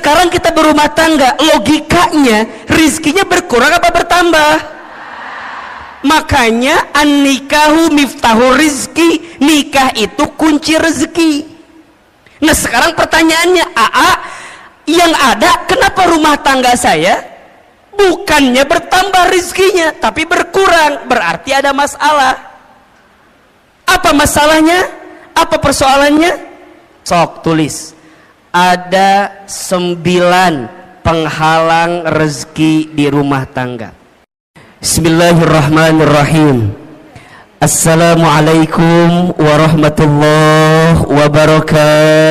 sekarang kita berumah tangga, logikanya rizkinya berkurang apa bertambah? Makanya an-nikahu miftahu rizki, nikah itu kunci rezeki. Nah sekarang pertanyaannya, yang ada kenapa rumah tangga saya bukannya bertambah rizkinya tapi berkurang? Berarti ada masalah. Apa masalahnya? Apa persoalannya? Sok tulis. Ada 9 penghalang rezeki di rumah tangga. Bismillahirrahmanirrahim. Assalamualaikum warahmatullahi wabarakatuh.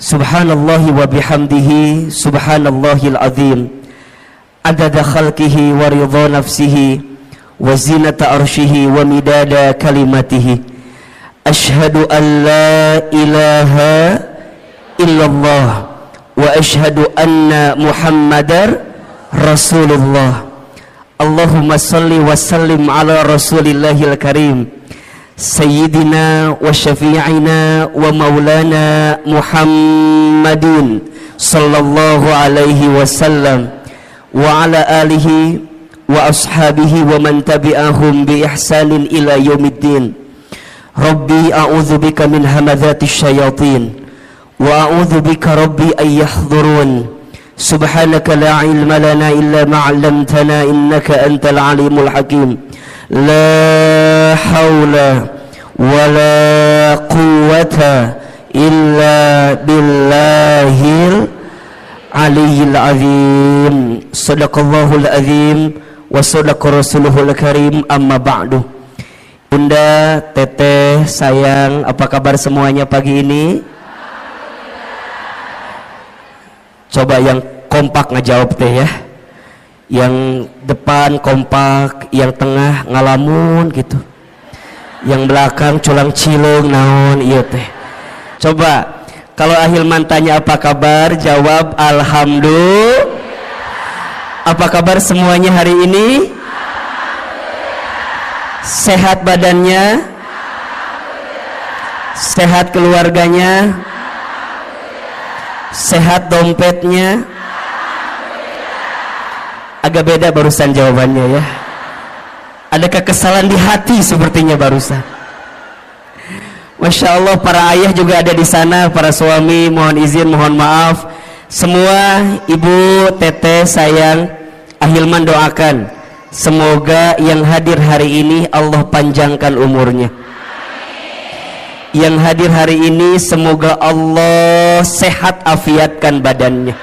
Subhanallahi wa bihamdihi, subhanallahil azim, adada khalqihi wa ridha nafsihi wa zinata arshihi wa midada kalimatihi. Ashhadu an la ilaha illallah wa ashhadu anna muhammadar rasulullah. Allahumma salli wa sallim ala rasulillahil karim sayyidina wa syafi'ina wa maulana muhammadin sallallahu alaihi wasallam wa ala alihi wa ashabihi wa man tabi'ahum bi ihsanin ila yaumiddin. Rabbi a'udzu bika min hamadzatish syayatin wa a'udzu bika rabbi ay yahdurun. Subhanaka la ilma lana illa ma 'allamtana innaka antal alimul hakim. La haula wa la quwwata illa billahil aliyyil azim. Shadaqallahul azim wa sadaqa rasuluhul karim. Amma ba'du. Bunda, teteh, sayang, apa kabar semuanya pagi ini? Coba yang kompak ngejawab teh ya. Yang depan kompak, yang tengah ngalamun gitu. Yang belakang culang cilung naon iya teh. Coba kalau Ahilman tanya apa kabar, jawab alhamdulillah. Apa kabar semuanya hari ini? Sehat badannya? Sehat keluarganya? Sehat dompetnya? Agak beda barusan jawabannya ya. Ada kekesalan di hati sepertinya barusan. Masya Allah, para ayah juga ada di sana, para suami mohon izin, mohon maaf. Semua ibu, teteh, sayang, Ahilman doakan semoga yang hadir hari ini Allah panjangkan umurnya. Yang hadir hari ini semoga Allah sehat afiatkan badannya.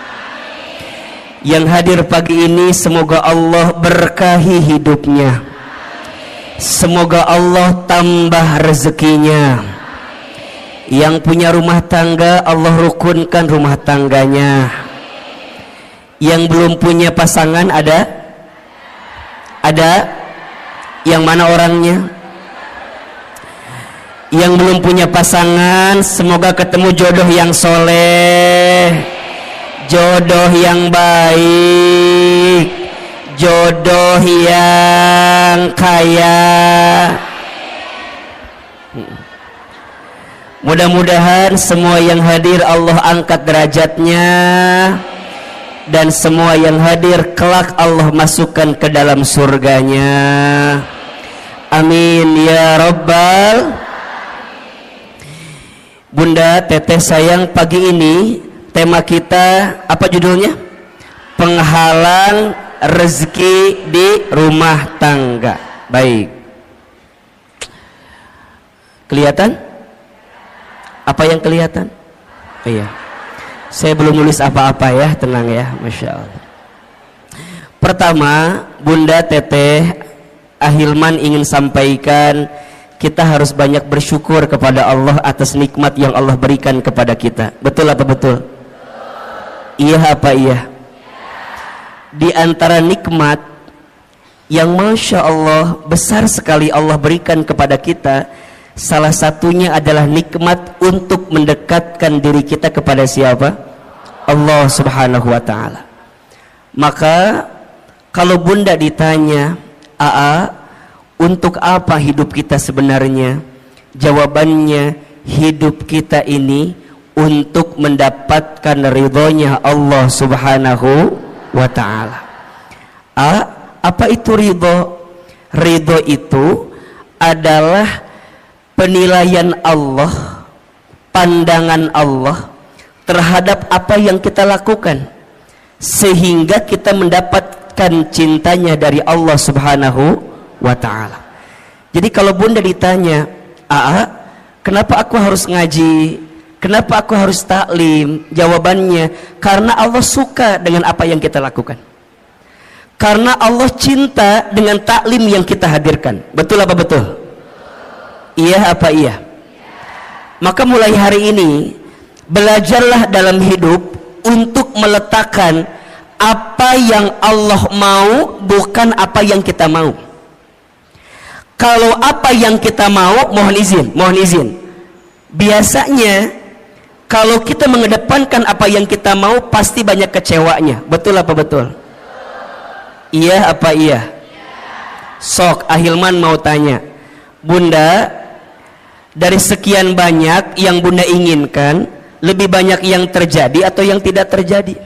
Yang hadir pagi ini semoga Allah berkahi hidupnya. Semoga Allah tambah rezekinya. Yang punya rumah tangga Allah rukunkan rumah tangganya. Yang belum punya pasangan ada? Yang mana orangnya? Yang belum punya pasangan semoga ketemu jodoh yang soleh, jodoh yang baik, jodoh yang kaya. Mudah-mudahan semua yang hadir Allah angkat derajatnya, dan semua yang hadir kelak Allah masukkan ke dalam surganya. Amin ya rabbal. Bunda, teteh, sayang, pagi ini tema kita apa judulnya? Penghalang rezeki di rumah tangga. Baik. Kelihatan? Apa yang kelihatan? Oh, iya. Saya belum nulis apa-apa ya, tenang ya, Masya Allah. Pertama, Bunda, teteh, Ahilman ingin sampaikan kita harus banyak bersyukur kepada Allah atas nikmat yang Allah berikan kepada kita. Betul apa betul? Iya apa iya? Di antara nikmat yang Masya Allah besar sekali Allah berikan kepada kita, salah satunya adalah nikmat untuk mendekatkan diri kita kepada siapa? Allah Subhanahu wa ta'ala. Maka kalau Bunda ditanya, untuk apa hidup kita sebenarnya? Jawabannya, hidup kita ini untuk mendapatkan ridhonya Allah Subhanahu wa ta'ala. Apa itu ridho? Ridho itu adalah penilaian Allah, pandangan Allah terhadap apa yang kita lakukan, sehingga kita mendapatkan cintanya dari Allah Subhanahu wa ta'ala. Jadi kalau bunda ditanya, kenapa aku harus ngaji, kenapa aku harus taklim? Jawabannya, karena Allah suka dengan apa yang kita lakukan, karena Allah cinta dengan taklim yang kita hadirkan. Betul apa betul? Iya apa iya? Maka mulai hari ini belajarlah dalam hidup untuk meletakkan apa yang Allah mau, bukan apa yang kita mau. Kalau apa yang kita mau, mohon izin, biasanya kalau kita mengedepankan apa yang kita mau, pasti banyak kecewanya. Betul apa betul? Iya apa iya? Sok Ahilman mau tanya, bunda, dari sekian banyak yang bunda inginkan, lebih banyak yang terjadi atau yang tidak terjadi?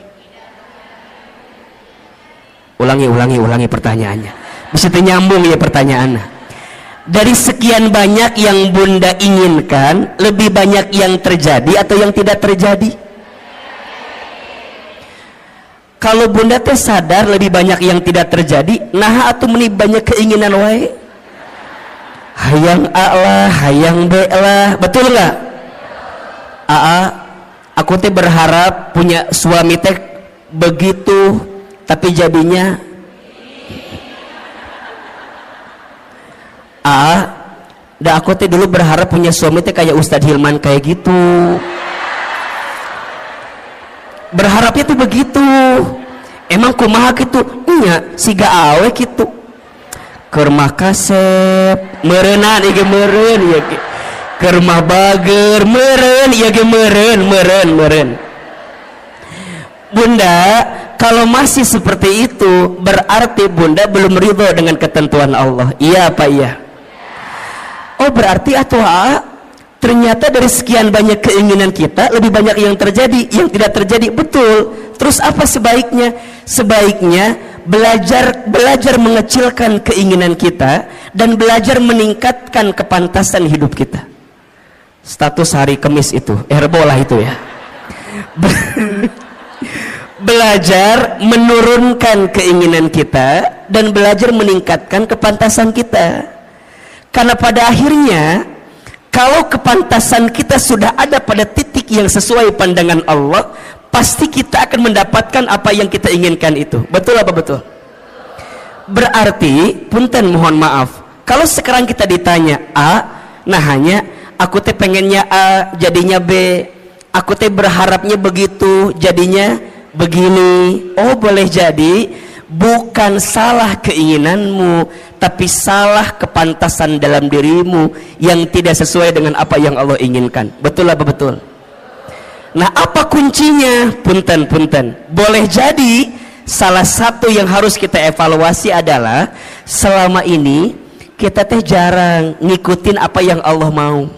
Ulangi pertanyaannya, bisa nyambung ya pertanyaannya. Dari sekian banyak yang bunda inginkan, lebih banyak yang terjadi atau yang tidak terjadi? Kalau bunda teh sadar lebih banyak yang tidak terjadi, nah atau meni banyak keinginan wae, hayang A lah, hayang B lah, betul nggak? Aku teh berharap punya suami teh begitu, tapi jadinya aku teh dulu berharap punya suami teh kayak Ustadz Hilman kayak gitu. Berharapnya tuh begitu. Emang kumaha gitu? Iya, siga awe gitu. Keur mah kasep, meureunna ieu meureun ieu ge. Keur mah bager, meureun ieu ge meureun. Bunda, kalau masih seperti itu, berarti bunda belum ridho dengan ketentuan Allah. Iya apa iya? Oh, berarti ternyata dari sekian banyak keinginan kita, lebih banyak yang terjadi, yang tidak terjadi. Betul. Terus apa sebaiknya? Sebaiknya belajar mengecilkan keinginan kita dan belajar meningkatkan kepantasan hidup kita. Status hari Kamis itu, herbolah itu ya. Belajar menurunkan keinginan kita dan belajar meningkatkan kepantasan kita. Karena pada akhirnya, kalau kepantasan kita sudah ada pada titik yang sesuai pandangan Allah, pasti kita akan mendapatkan apa yang kita inginkan itu. Betul apa betul? Berarti, punten mohon maaf, kalau sekarang kita ditanya nah hanya aku teh pengennya A, jadinya B, aku teh berharapnya begitu, jadinya begini. Oh, boleh jadi bukan salah keinginanmu, tapi salah kepantasan dalam dirimu yang tidak sesuai dengan apa yang Allah inginkan. Betul apa betul? Nah, apa kuncinya? Punten. Boleh jadi salah satu yang harus kita evaluasi adalah selama ini kita teh jarang ngikutin apa yang Allah mau.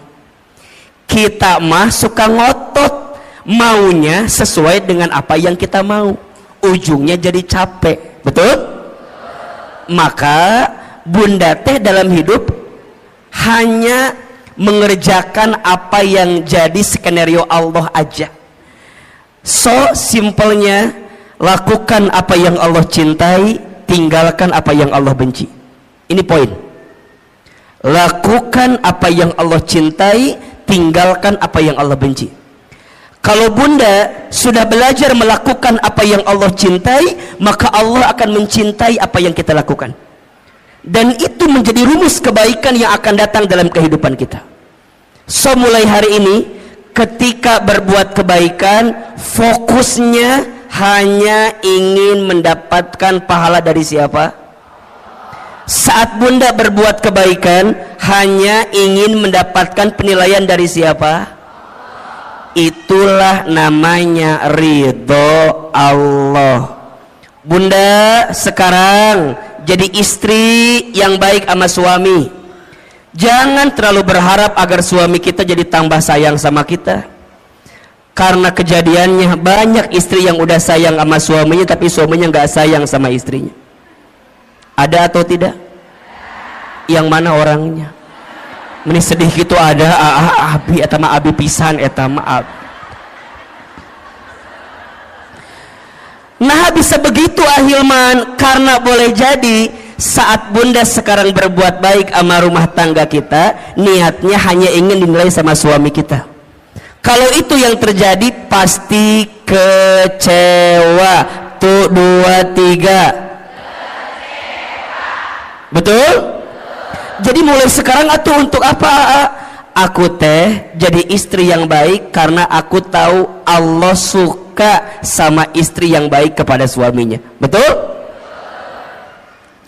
Kita mah suka ngotot maunya sesuai dengan apa yang kita mau, ujungnya jadi capek. Betul? Maka bunda teh dalam hidup hanya mengerjakan apa yang jadi skenario Allah aja. So simpelnya, lakukan apa yang Allah cintai, tinggalkan apa yang Allah benci. Ini poin. Lakukan apa yang Allah cintai, tinggalkan apa yang Allah benci. Kalau bunda sudah belajar melakukan apa yang Allah cintai, maka Allah akan mencintai apa yang kita lakukan. Dan itu menjadi rumus kebaikan yang akan datang dalam kehidupan kita. So mulai hari ini, ketika berbuat kebaikan, fokusnya hanya ingin mendapatkan pahala dari siapa? Saat bunda berbuat kebaikan, hanya ingin mendapatkan penilaian dari siapa? Itulah namanya ridho Allah. Bunda sekarang jadi istri yang baik sama suami, Jangan terlalu berharap agar suami kita jadi tambah sayang sama kita, karena kejadiannya banyak istri yang udah sayang sama suaminya tapi suaminya nggak sayang sama istrinya. Ada atau tidak? Yang mana orangnya? Meni sedih gitu ada. Abi etama abi pisan etama abi. Nah bisa begitu Ahilman, karena boleh jadi saat bunda sekarang berbuat baik sama rumah tangga kita, niatnya hanya ingin dinilai sama suami kita. Kalau itu yang terjadi pasti kecewa. Tuh 2, 3. Betul? Jadi mulai sekarang atuh untuk apa? Aku teh jadi istri yang baik karena aku tahu Allah suka sama istri yang baik kepada suaminya. Betul?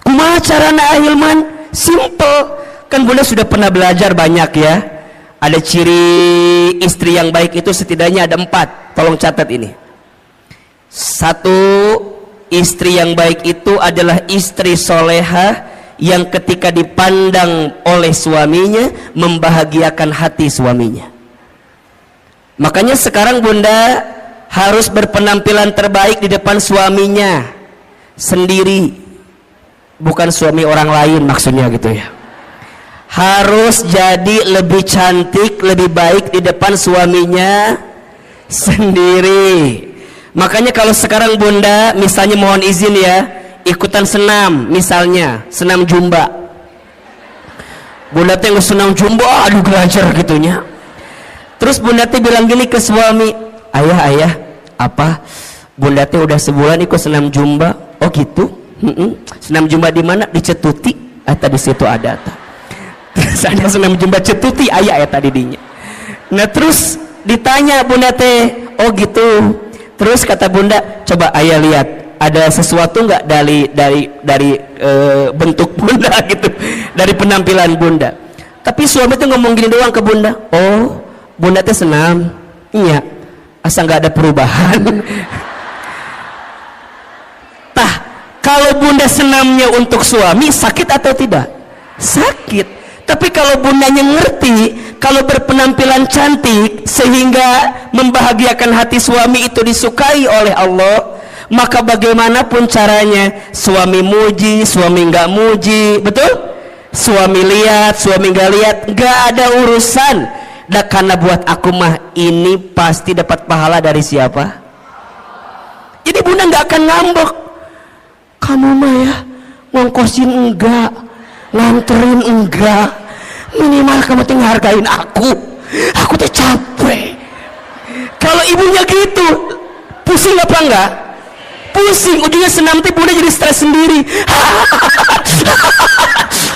Kumaha carana Ahilman? Simple. Kan bunda sudah pernah belajar banyak ya. Ada ciri istri yang baik itu setidaknya ada 4. Tolong catat ini. 1, istri yang baik itu adalah istri solehah yang ketika dipandang oleh suaminya membahagiakan hati suaminya. Makanya sekarang bunda harus berpenampilan terbaik di depan suaminya sendiri, bukan suami orang lain maksudnya gitu ya. Harus jadi lebih cantik, lebih baik di depan suaminya sendiri. Makanya kalau sekarang bunda misalnya mohon izin ya, ikutan senam, misalnya senam jumba, bunda teh senam jumba, aduh belajar gitunya. Terus bunda teh bilang gini ke suami, ayah apa bunda teh udah sebulan ikut senam jumba. Oh gitu. Senam jumba di mana? Di Cetuti. Di situ ada. Terus ada senam jumba Cetuti, ayah tadi dinya. Nah terus ditanya bunda teh, oh gitu. Terus kata bunda, coba ayah lihat ada sesuatu nggak dari bentuk bunda gitu, dari penampilan bunda. Tapi suami tuh ngomong gini doang ke bunda, oh bunda teh senam, iya, asal nggak ada perubahan. Tah, kalau bunda senamnya untuk suami sakit atau tidak? Sakit. Tapi kalau bundanya ngerti, kalau berpenampilan cantik sehingga membahagiakan hati suami itu disukai oleh Allah, maka bagaimanapun caranya, suami muji, suami nggak muji, betul? Suami lihat, suami nggak lihat, nggak ada urusan. Dah karena buat aku mah ini pasti dapat pahala dari siapa? Jadi bunda nggak akan ngambek. Kamu mah ya ngongkosin enggak, nganterin enggak, minimal kamu tuh ngehargain aku tuh capek. Kalau ibunya gitu, pusing apa enggak? Pusing, ujungnya senam teh bunda jadi stres sendiri.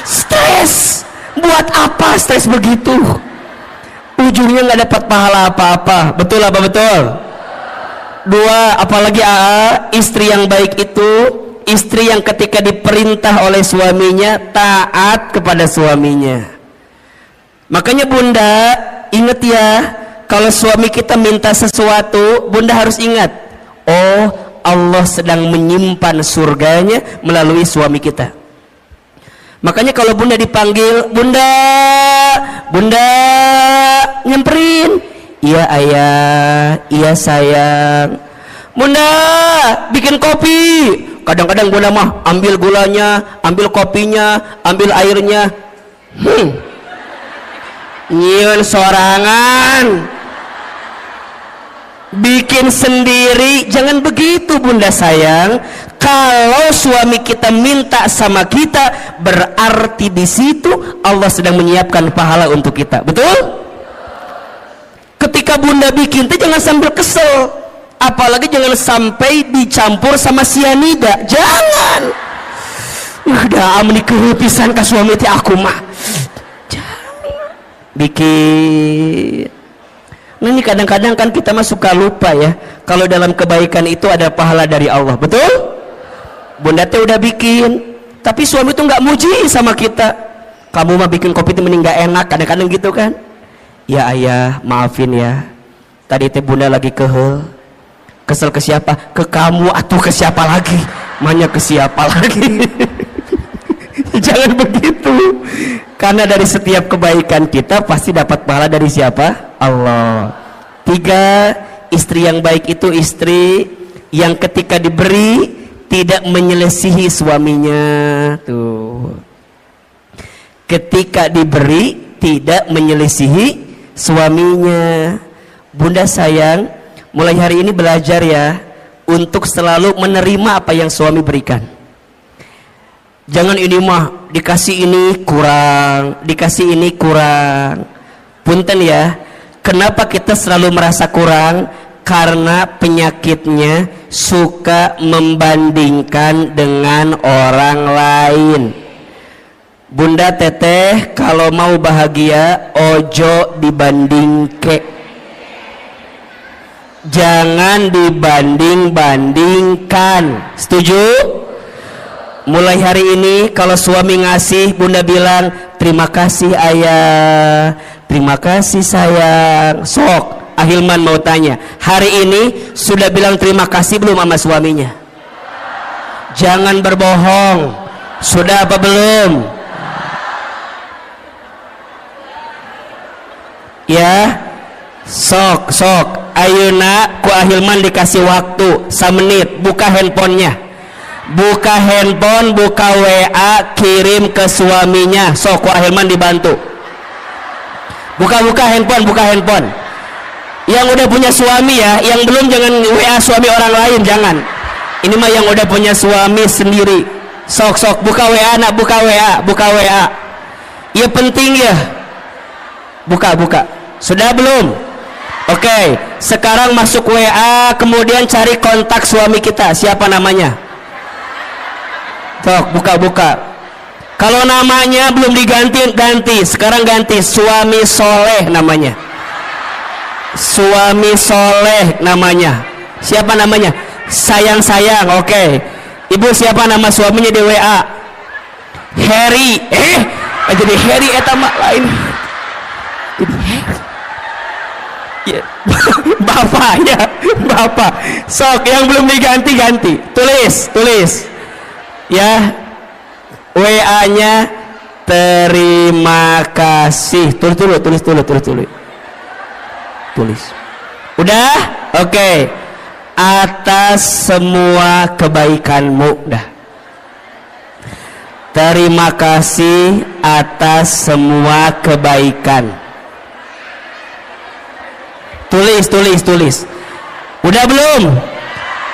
Stres, buat apa stres begitu? Ujungnya nggak dapat pahala apa-apa. Betul apa betul? 2, apalagi istri yang baik itu istri yang ketika diperintah oleh suaminya taat kepada suaminya. Makanya bunda ingat ya, kalau suami kita minta sesuatu, bunda harus ingat, oh Allah sedang menyimpan surganya melalui suami kita. Makanya kalau bunda dipanggil, bunda nyamperin, iya ayah, iya sayang, bunda bikin kopi. Kadang-kadang bunda mah ambil gulanya, ambil kopinya, ambil airnya, nyieun sorangan, bikin sendiri. Jangan begitu bunda sayang. Kalau suami kita minta sama kita, berarti di situ Allah sedang menyiapkan pahala untuk kita. Betul? Ketika bunda bikin itu jangan sambil kesel, apalagi jangan sampai dicampur sama sianida. Jangan. Udah amni kepisan ka suami teh aku mah. Jangan. Bikin. Nah ini kadang-kadang kan kita mah suka lupa ya, kalau dalam kebaikan itu ada pahala dari Allah. Betul? Bunda teh udah bikin, tapi suami tuh nggak muji sama kita. Kamu mah bikin kopi itu mending nggak enak, kadang-kadang gitu kan. Ya ayah, maafin ya. Tadi teh bunda lagi kesel ke siapa? Ke kamu atau ke siapa lagi? Manya ke siapa lagi? Jangan begitu. Karena dari setiap kebaikan kita pasti dapat pahala dari siapa? Allah. 3, istri yang baik itu istri yang ketika diberi tidak menyelisihi suaminya. Tuh. Ketika diberi tidak menyelisihi suaminya. Bunda sayang, mulai hari ini belajar ya untuk selalu menerima apa yang suami berikan. Jangan ini mah dikasih ini kurang, dikasih ini kurang. Punten ya, kenapa kita selalu merasa kurang? Karena penyakitnya suka membandingkan dengan orang lain. Bunda teteh kalau mau bahagia ojo dibandingke, jangan dibanding-bandingkan. Setuju? Mulai hari ini kalau suami ngasih, bunda bilang terima kasih ayah, terima kasih sayang. Sok Ahilman mau tanya, hari ini sudah bilang terima kasih belum sama suaminya? Jangan berbohong. Sudah apa belum? Ya, sok ayeuna ku Ahilman dikasih waktu 1 menit, buka handphonenya, buka handphone, buka WA, kirim ke suaminya. Sok ku Ahilman dibantu, buka handphone, buka handphone. Yang udah punya suami ya, yang belum jangan WA suami orang lain, jangan. Ini mah yang udah punya suami sendiri. Sok buka WA nak, buka WA. Ya penting ya, buka. Sudah belum? Oke, sekarang masuk WA, kemudian cari kontak suami kita. Siapa namanya? Sok, buka. Kalau namanya belum ganti. Sekarang ganti, suami soleh namanya. Suami soleh namanya. Siapa namanya? Sayang. Oke. Ibu siapa nama suaminya di WA? Harry. Jadi Harry eta mah lain. Ya. Bapak. Sok yang belum diganti. Tulis. Ya. WA-nya terima kasih. Tulis. Udah? Oke. Atas semua kebaikanmu. Dah. Terima kasih atas semua kebaikan. Tulis. Udah belum?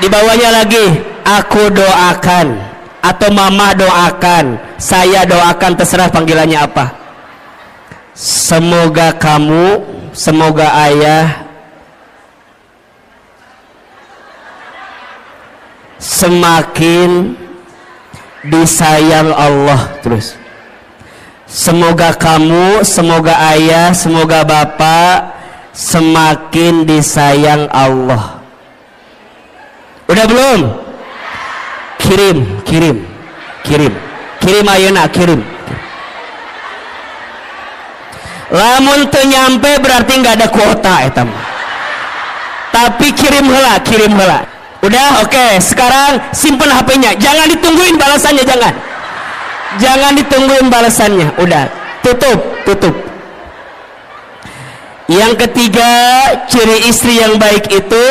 Di bawahnya lagi, aku doakan atau mama doakan, saya doakan, terserah panggilannya apa. Semoga kamu, semoga ayah semakin disayang Allah. Terus, semoga kamu, semoga ayah, semoga bapak semakin disayang Allah. Udah belum? Kirim ayeuna, kirim. Lamun teu nyampe berarti nggak ada kuota eta mah. Tapi kirim heula. Udah, oke. Sekarang simpen HP-nya. Jangan ditungguin balasannya, jangan ditungguin balasannya. Udah, tutup. Yang ketiga, ciri istri yang baik itu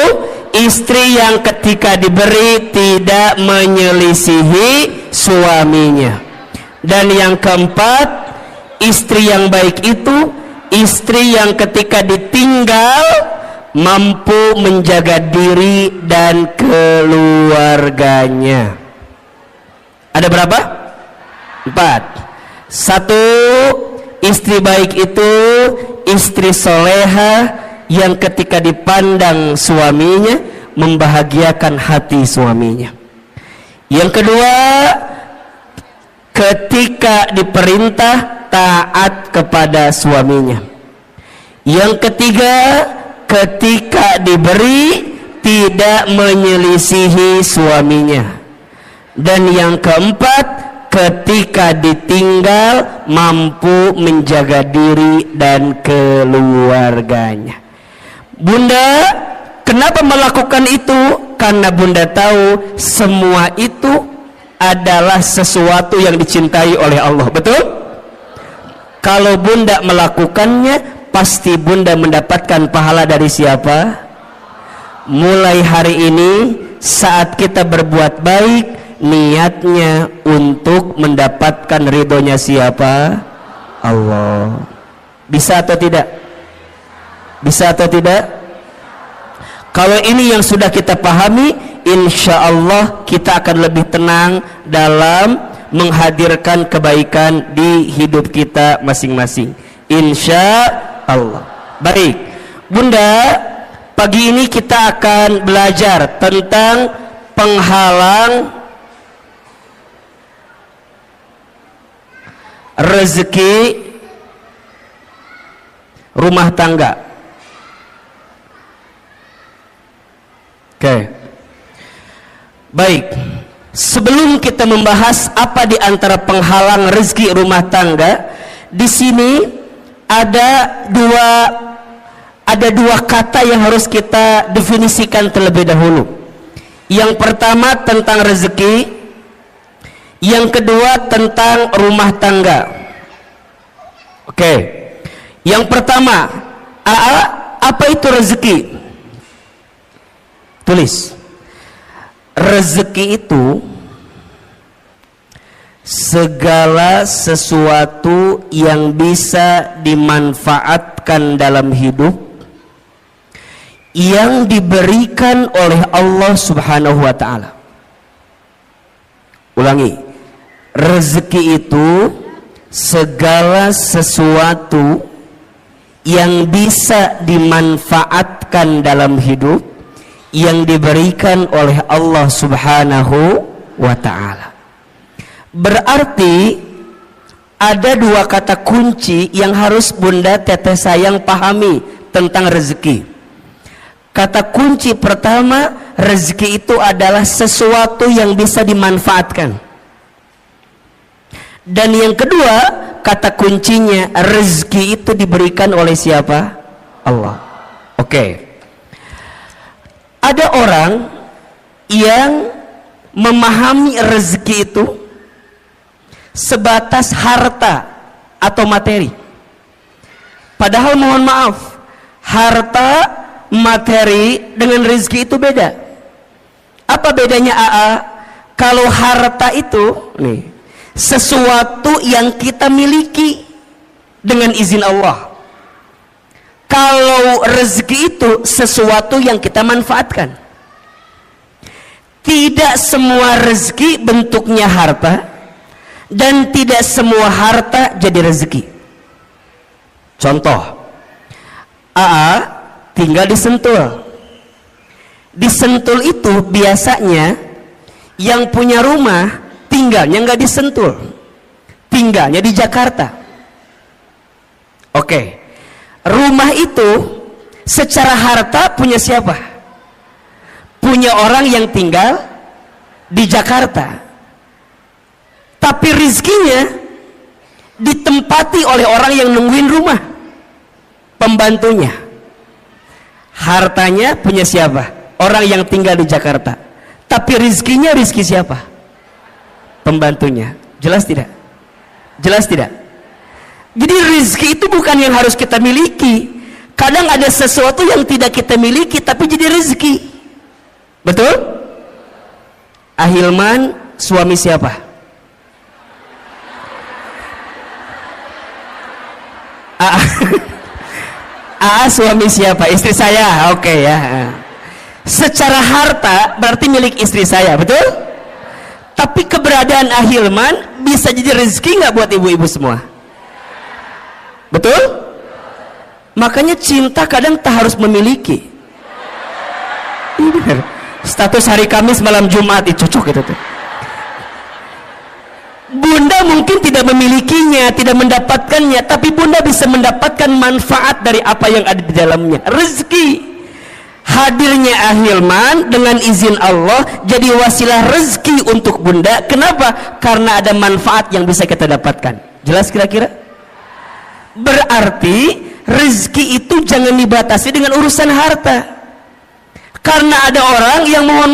istri yang ketika diberi tidak menyelisihi suaminya. Dan yang keempat, istri yang baik itu istri yang ketika ditinggal mampu menjaga diri dan keluarganya. Ada berapa? 4. 1, istri baik itu istri soleha yang ketika dipandang suaminya membahagiakan hati suaminya. Yang kedua, ketika diperintah taat kepada suaminya. Yang ketiga, ketika diberi tidak menyelisihi suaminya. Dan yang keempat, ketika ditinggal mampu menjaga diri dan keluarganya. Bunda kenapa melakukan itu? Karena bunda tahu semua itu adalah sesuatu yang dicintai oleh Allah. Betul? Kalau bunda melakukannya, pasti bunda mendapatkan pahala dari siapa? Mulai hari ini, saat kita berbuat baik, niatnya untuk mendapatkan ridhonya siapa? Allah. Bisa atau tidak? Bisa atau tidak? Kalau ini yang sudah kita pahami, insya Allah kita akan lebih tenang dalam menghadirkan kebaikan di hidup kita masing-masing, insya Allah. Baik bunda, pagi ini kita akan belajar tentang penghalang rezeki rumah tangga. Oke. Baik. Sebelum kita membahas apa di antara penghalang rezeki rumah tangga, di sini ada dua kata yang harus kita definisikan terlebih dahulu. Yang pertama tentang rezeki, yang kedua tentang rumah tangga. Oke. Yang pertama, apa itu rezeki? Tulis. Rezeki itu segala sesuatu yang bisa dimanfaatkan dalam hidup, yang diberikan oleh Allah Subhanahu wa ta'ala. Ulangi. Rezeki itu segala sesuatu yang bisa dimanfaatkan dalam hidup, yang diberikan oleh Allah Subhanahu wa ta'ala. Berarti ada dua kata kunci yang harus bunda teteh sayang pahami tentang rezeki. Kata kunci pertama, rezeki itu adalah sesuatu yang bisa dimanfaatkan. Dan yang kedua, kata kuncinya, rezeki itu diberikan oleh siapa? Allah. Oke. Ada orang yang memahami rezeki itu sebatas harta atau materi. Padahal mohon maaf, harta, materi dengan rezeki itu beda. Apa bedanya AA? Kalau harta itu nih, sesuatu yang kita miliki dengan izin Allah. Kalau rezeki itu sesuatu yang kita manfaatkan. Tidak semua rezeki bentuknya harta, dan tidak semua harta jadi rezeki. Contoh, AA tinggal di Sentul. Di Sentul itu biasanya yang punya rumah tinggalnya nggak di Sentul, tinggalnya di Jakarta. Oke. Rumah itu secara harta punya siapa? Punya orang yang tinggal di Jakarta. Tapi rizkinya ditempati oleh orang yang nungguin rumah, pembantunya. Hartanya punya siapa? Orang yang tinggal di Jakarta. Tapi rizkinya rizki siapa? Pembantunya. Jelas tidak? Jelas tidak? Jadi rezeki itu bukan yang harus kita miliki. Kadang ada sesuatu yang tidak kita miliki tapi jadi rezeki. Betul? Ahilman suami siapa? Suami siapa? Istri saya. Oke ya. Secara harta berarti milik istri saya, betul? Tapi keberadaan Ahilman bisa jadi rezeki nggak buat ibu-ibu semua? Betul? Makanya cinta kadang tak harus memiliki. Benar. Status hari Kamis malam Jumat itu cocok gitu tuh. Bunda mungkin tidak memilikinya, tidak mendapatkannya, tapi bunda bisa mendapatkan manfaat dari apa yang ada di dalamnya. Rezeki. Hadirnya Ahilman dengan izin Allah jadi wasilah rezeki untuk bunda. Kenapa? Karena ada manfaat yang bisa kita dapatkan. Jelas kira-kira? Berarti rezeki itu jangan dibatasi dengan urusan harta. Karena ada orang yang mohon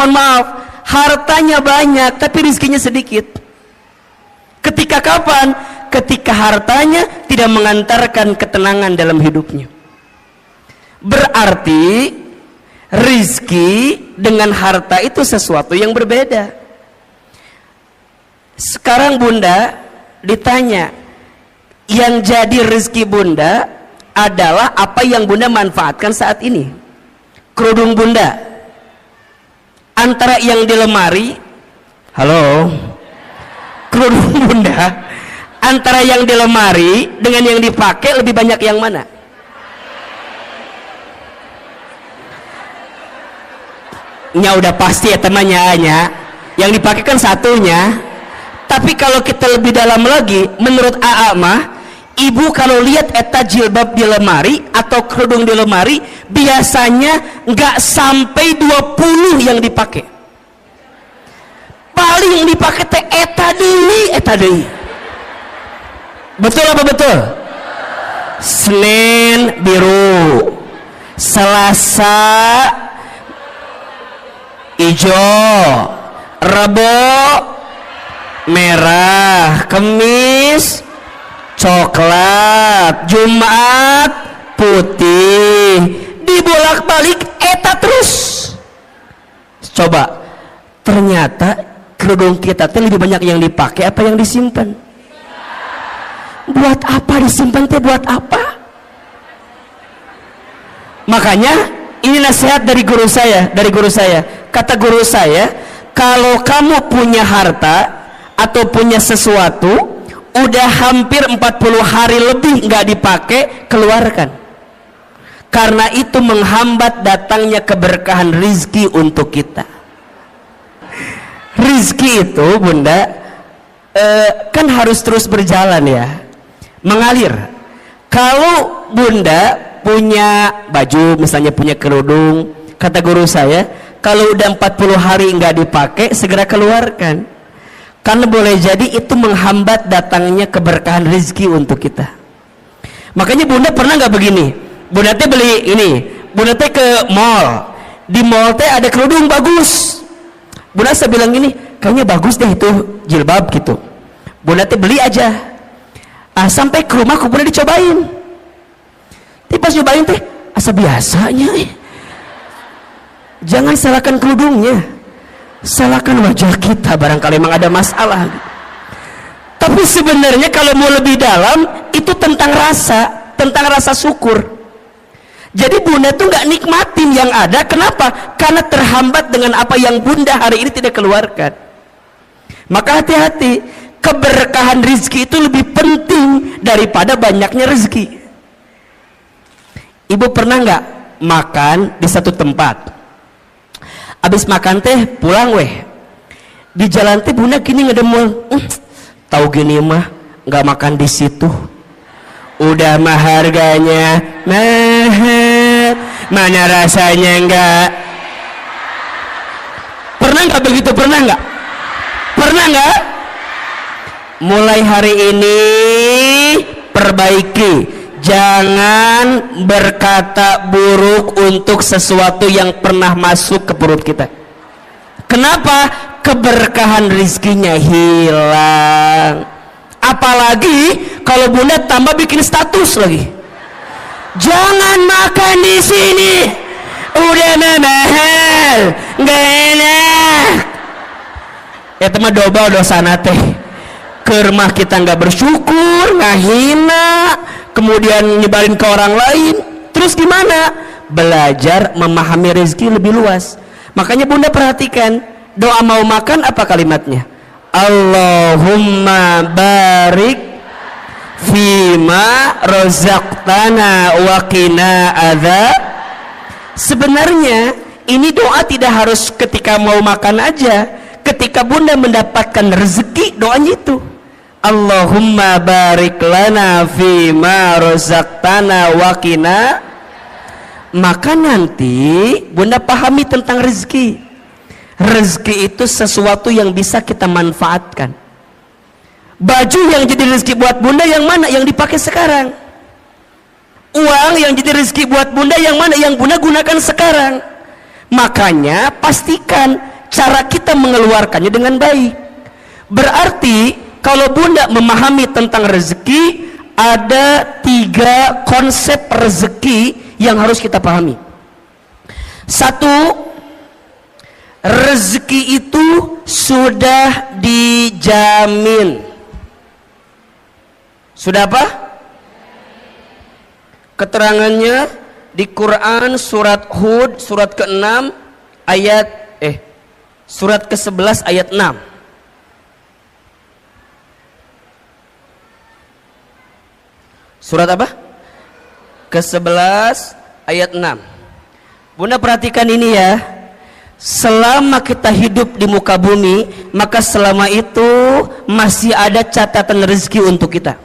maaf, hartanya banyak tapi rezekinya sedikit. Ketika kapan? ketika hartanya tidak mengantarkan ketenangan dalam hidupnya. Berarti rizki dengan harta itu sesuatu yang berbeda. Sekarang bunda ditanya, yang jadi rizki bunda adalah apa yang bunda manfaatkan saat ini. Kerudung bunda antara yang di lemari, halo, kerudung bunda antara yang di lemari dengan yang dipakai lebih banyak yang mana? Nya udah pasti ya temannya hanya yang dipakai kan satunya. Tapi kalau kita lebih dalam lagi, menurut AA mah, ibu kalau lihat eta jilbab di lemari atau kerudung di lemari, biasanya nggak sampai 20 yang dipakai. Paling yang dipakai teh eta deui. Betul apa betul? Senin biru, Selasa hijau, Rabu merah, Kamis coklat, Jumat putih, dibolak-balik eta terus. Coba, ternyata kerudung kita teh lebih banyak yang dipakai apa yang disimpan? Buat apa disimpan teh? Buat apa? Makanya ini nasihat dari guru saya. Kata guru saya, kalau kamu punya harta atau punya sesuatu udah hampir 40 hari lebih nggak dipakai, keluarkan. Karena itu menghambat datangnya keberkahan rizki untuk kita. Rizki itu bunda kan harus terus berjalan ya, mengalir. Kalau bunda punya baju, misalnya punya kerudung, kata guru saya, kalau udah 40 hari nggak dipakai, segera keluarkan. Karena boleh jadi itu menghambat datangnya keberkahan rezeki untuk kita. Makanya bunda pernah nggak begini? Bunda teh beli ini, bunda teh ke mall. Di mall teh ada kerudung bagus. Bunda saya bilang gini, kayaknya bagus deh itu jilbab gitu. Bunda teh beli aja. Sampai ke rumah, bunda dicobain. Tapi pas nyobain teh, asa biasanya. Jangan salahkan kerudungnya, salahkan wajah kita, barangkali memang ada masalah. Tapi sebenarnya kalau mau lebih dalam, itu tentang rasa syukur. Jadi bunda tuh nggak nikmatin yang ada. Kenapa? Karena terhambat dengan apa yang bunda hari ini tidak keluarkan. Maka hati-hati, keberkahan rezeki itu lebih penting daripada banyaknya rezeki. Ibu pernah nggak makan di satu tempat, abis makan teh pulang di jalan teh bunda gini ngedemul, tahu gini mah nggak makan di situ, udah mah harganya mahal, mana rasanya enggak. Pernah nggak begitu? Pernah nggak? Mulai hari ini perbaiki. Jangan berkata buruk untuk sesuatu yang pernah masuk ke perut kita. Kenapa? Keberkahan rizkinya hilang. Apalagi kalau bunda tambah bikin status lagi. Jangan makan di sini, udah mahal, nggak enak. Ya teman doba dosana teh. Ke rumah kita nggak bersyukur, ngahina, kemudian nyebarin ke orang lain. Terus gimana? Belajar memahami rezeki lebih luas. Makanya bunda perhatikan, doa mau makan apa kalimatnya? Allahumma barik fima rozaqtana wa qina adzab. Sebenarnya ini doa tidak harus ketika mau makan aja. Ketika bunda mendapatkan rezeki, doanya itu Allahumma barik lana fima rozaqtana wa qina. Maka nanti bunda pahami tentang rezeki. Rezeki itu sesuatu yang bisa kita manfaatkan. Baju yang jadi rezeki buat bunda yang mana? Yang dipakai sekarang. Uang yang jadi rezeki buat bunda yang mana? Yang bunda gunakan sekarang. Makanya pastikan cara kita mengeluarkannya dengan baik. Berarti Kalau Bunda memahami tentang rezeki, ada 3 konsep rezeki yang harus kita pahami. Satu, rezeki itu sudah dijamin. Sudah apa? Keterangannya di Quran surat Hud surat ke-6 ayat surat ke-11 ayat 6. Surat apa? Ke-11 ayat 6. Bunda perhatikan ini ya. Selama kita hidup di muka bumi, maka selama itu masih ada catatan rezeki untuk kita.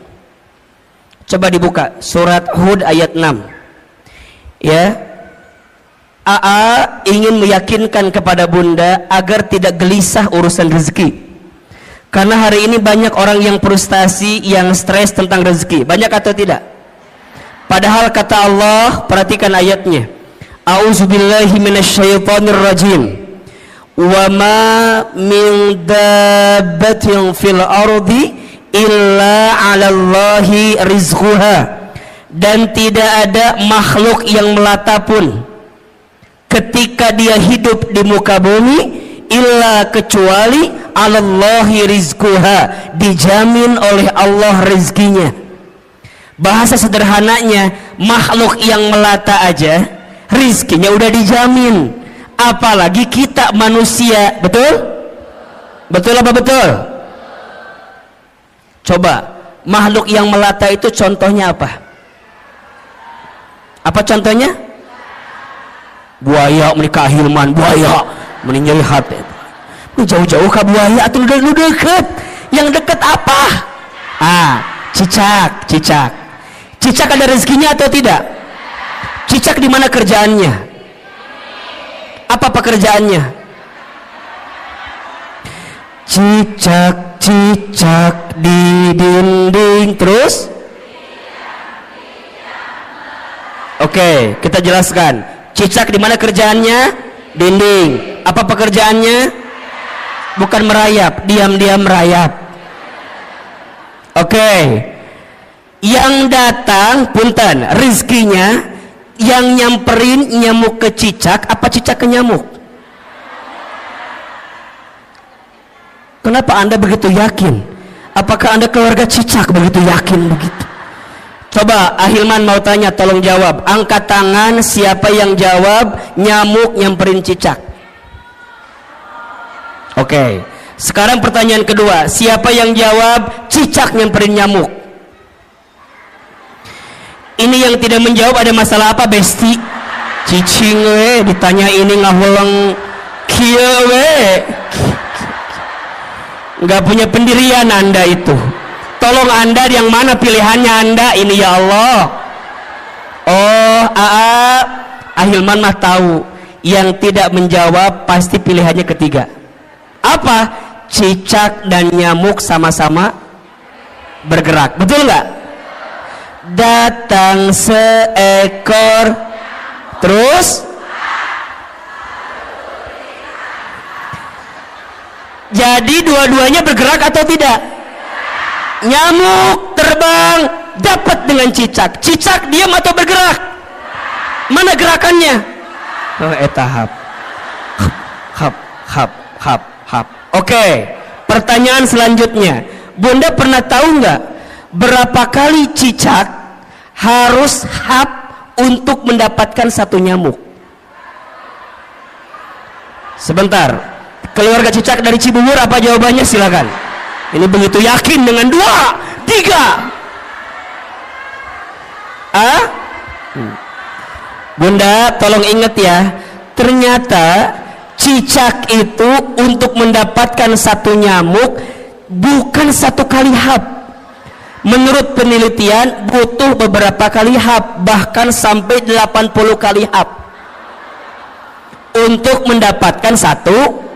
Coba dibuka surat Hud ayat 6. Ya. AA ingin meyakinkan kepada Bunda agar tidak gelisah urusan rezeki. Karena hari ini banyak orang yang frustasi, yang stres tentang rezeki. Banyak atau tidak? Padahal kata Allah, perhatikan ayatnya. A'udzubillahi minasyaitonirrajim. Wa ma min dabbatin fil ardi illa 'alallahi rizquha. Dan tidak ada makhluk yang melata pun ketika dia hidup di muka bumi illa kecuali 'alallahi rizquha, dijamin oleh Allah rezekinya. Bahasa sederhananya, makhluk yang melata aja rizkinya udah dijamin, apalagi kita manusia. Betul? Betul apa betul? Coba, makhluk yang melata itu contohnya apa? Apa contohnya? Buaya menikah Hilman, buaya meninggal hati. Lu jauh-jauh ke buaya atau lu deket? Yang deket apa? Cicak. Cicak ada rezekinya atau tidak? Cicak di mana kerjaannya? Apa pekerjaannya? Cicak di dinding. Terus? Oke, kita jelaskan. Cicak di mana kerjaannya? Dinding. Apa pekerjaannya? Bukan merayap, diam-diam merayap. Oke. Yang datang, punten, rizkinya yang nyamperin nyamuk ke cicak, apa cicak ke nyamuk? Kenapa Anda begitu yakin? Apakah Anda keluarga cicak begitu yakin begitu? Coba Ahilman mau tanya, tolong jawab. Angkat tangan siapa yang jawab nyamuk nyamperin cicak. Oke. Sekarang pertanyaan kedua, siapa yang jawab cicak nyamperin nyamuk? Ini yang tidak menjawab ada masalah apa, Besti? Cicing we ditanya ini ngahulang kieu we. Nggak punya pendirian Anda itu. Tolong Anda yang mana pilihannya Anda ini ya Allah. Oh, Ahilman mah tahu. Yang tidak menjawab pasti pilihannya ketiga. Apa? Cicak dan nyamuk sama-sama bergerak. Betul nggak? Datang seekor, terus jadi dua-duanya bergerak atau tidak? Nyamuk terbang dapat dengan cicak. Cicak diam atau bergerak? Mana gerakannya? Tahap. Hap. Oke, pertanyaan selanjutnya. Bunda pernah tahu nggak berapa kali cicak harus hap untuk mendapatkan satu nyamuk? Sebentar. Keluarga cicak dari Cibubur apa jawabannya? Silakan. Ini begitu yakin dengan 2, 3. Bunda tolong ingat ya, ternyata cicak itu untuk mendapatkan satu nyamuk bukan satu kali hap. Menurut penelitian butuh beberapa kali hap, bahkan sampai 80 kali hap untuk mendapatkan satu.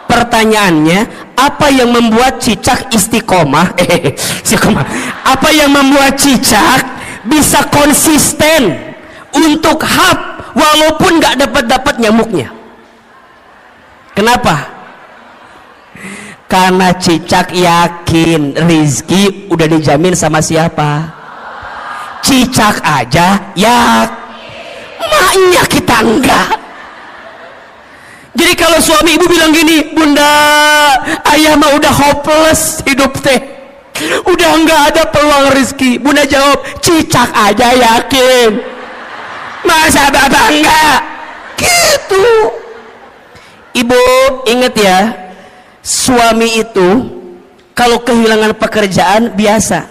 Pertanyaannya, apa yang membuat cicak istiqomah? Apa yang membuat cicak bisa konsisten untuk hap walaupun nggak dapat nyamuknya? Kenapa? Karena Cicak yakin rizki udah dijamin sama siapa? Cicak aja ya, maknya kita enggak. Jadi kalau suami ibu bilang gini, bunda, ayah mah udah hopeless hidup teh, udah enggak ada peluang rizki. Bunda jawab, Cicak aja yakin, masa bapak enggak? Gitu. Ibu ingat ya, suami itu kalau kehilangan pekerjaan biasa,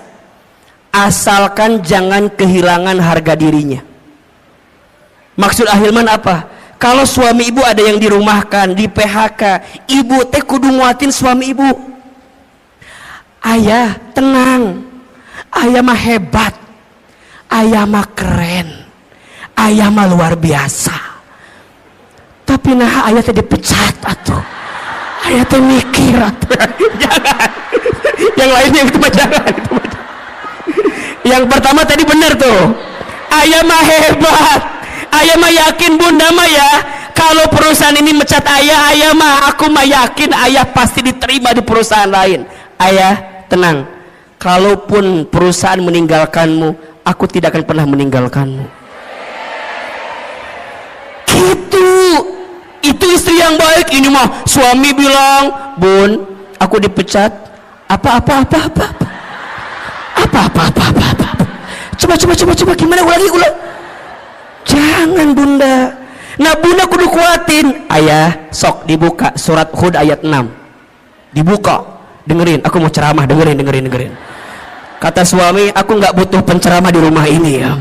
asalkan jangan kehilangan harga dirinya. Maksud Ahilman apa? Kalau suami ibu ada yang dirumahkan, di PHK, ibu teh kudu nguatin suami ibu. Ayah tenang, ayah mah hebat, ayah mah keren, ayah mah luar biasa. Tapi nah ayah teh dipecat atuh, ayah teh mikir atuh. Jangan, yang lainnya itu mah jangan, itu mah jangan. Yang pertama tadi benar tuh, ayah mah hebat, ayah mah yakin bunda mah ya, kalau perusahaan ini mecat ayah, ayah mah aku mah yakin ayah pasti diterima di perusahaan lain. Ayah tenang, kalaupun perusahaan meninggalkanmu, aku tidak akan pernah meninggalkanmu. Gitu. Itu istri yang baik. Ini mah suami bilang, bun, aku dipecat. Apa. Coba gimana ulang. Jangan bunda. Nah bunda kudu kuatin. Ayah sok dibuka surat Hud ayat 6. Dibuka, dengerin, aku mau ceramah, dengerin. Kata suami, aku nggak butuh penceramah di rumah ini ya.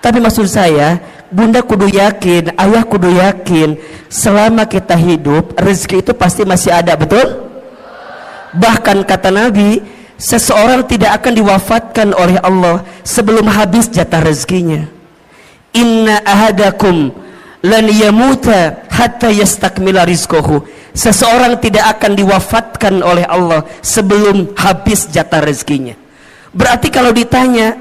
Tapi maksud saya, bunda kudu yakin, ayah kudu yakin, selama kita hidup rezeki itu pasti masih ada, betul? Bahkan kata Nabi, seseorang tidak akan diwafatkan oleh Allah sebelum habis jatah rezekinya. Inna ahadakum lan yamuta hatta yastakmila rizquhu. Seseorang tidak akan diwafatkan oleh Allah sebelum habis jatah rezekinya. Berarti kalau ditanya,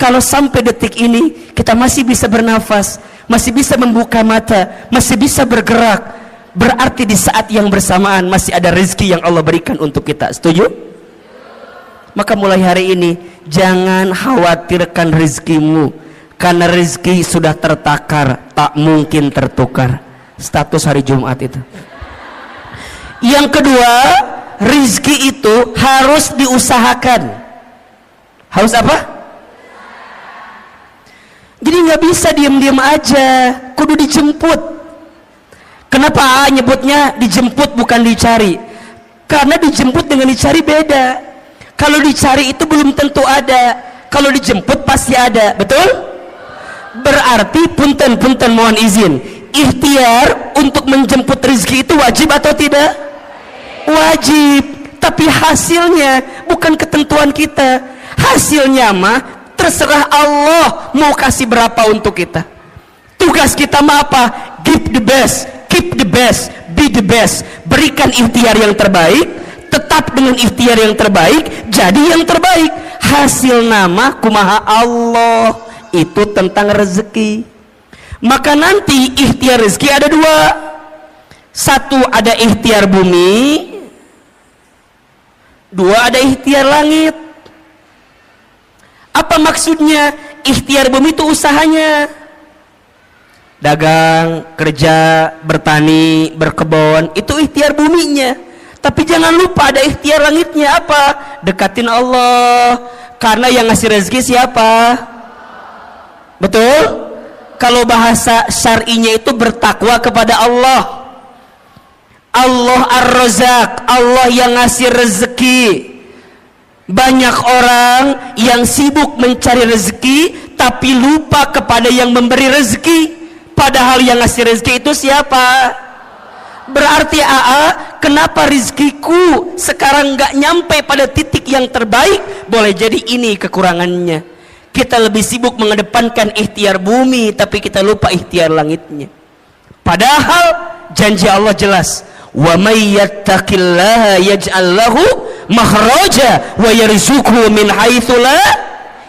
kalau sampai detik ini kita masih bisa bernafas, masih bisa membuka mata, masih bisa bergerak, berarti di saat yang bersamaan masih ada rezeki yang Allah berikan untuk kita. Setuju? Maka mulai hari ini jangan khawatirkan rezekimu, karena rezeki sudah tertakar, tak mungkin tertukar. Status hari Jumat itu. Yang kedua, rezeki itu harus diusahakan. Harus apa? Jadi nggak bisa diam-diam aja, kudu dijemput. Kenapa nyebutnya dijemput bukan dicari? Karena dijemput dengan dicari beda. Kalau dicari itu belum tentu ada, kalau dijemput pasti ada, betul? Berarti punten mohon izin, ikhtiar untuk menjemput rezeki itu wajib atau tidak? Wajib. Tapi hasilnya bukan ketentuan kita. Hasilnya mah terserah Allah mau kasih berapa untuk kita. Tugas kita mah apa? Give the best, keep the best, be the best. Berikan ikhtiar yang terbaik, tetap dengan ikhtiar yang terbaik, jadi yang terbaik. Hasil nama kumaha Allah. Itu tentang rezeki. Maka nanti ikhtiar rezeki ada dua. Satu ada ikhtiar bumi, dua ada ikhtiar langit. Apa maksudnya? Ikhtiar bumi itu usahanya, dagang, kerja, bertani, berkebun, itu ikhtiar buminya. Tapi jangan lupa ada ikhtiar langitnya. Apa? Dekatin Allah, karena yang ngasih rezeki siapa? Betul? Kalau bahasa syar'inya itu bertakwa kepada Allah. Allah Ar-Razzaq, Allah yang ngasih rezeki. Banyak orang yang sibuk mencari rezeki tapi lupa kepada yang memberi rezeki, padahal yang ngasih rezeki itu siapa? Berarti kenapa rezekiku sekarang nggak nyampe pada titik yang terbaik? Boleh jadi ini kekurangannya. Kita lebih sibuk mengedepankan ikhtiar bumi tapi kita lupa ikhtiar langitnya. Padahal janji Allah jelas, wa may yattaqillaha yaj'al lahu makhraja wa yarzuqhu min haitsu la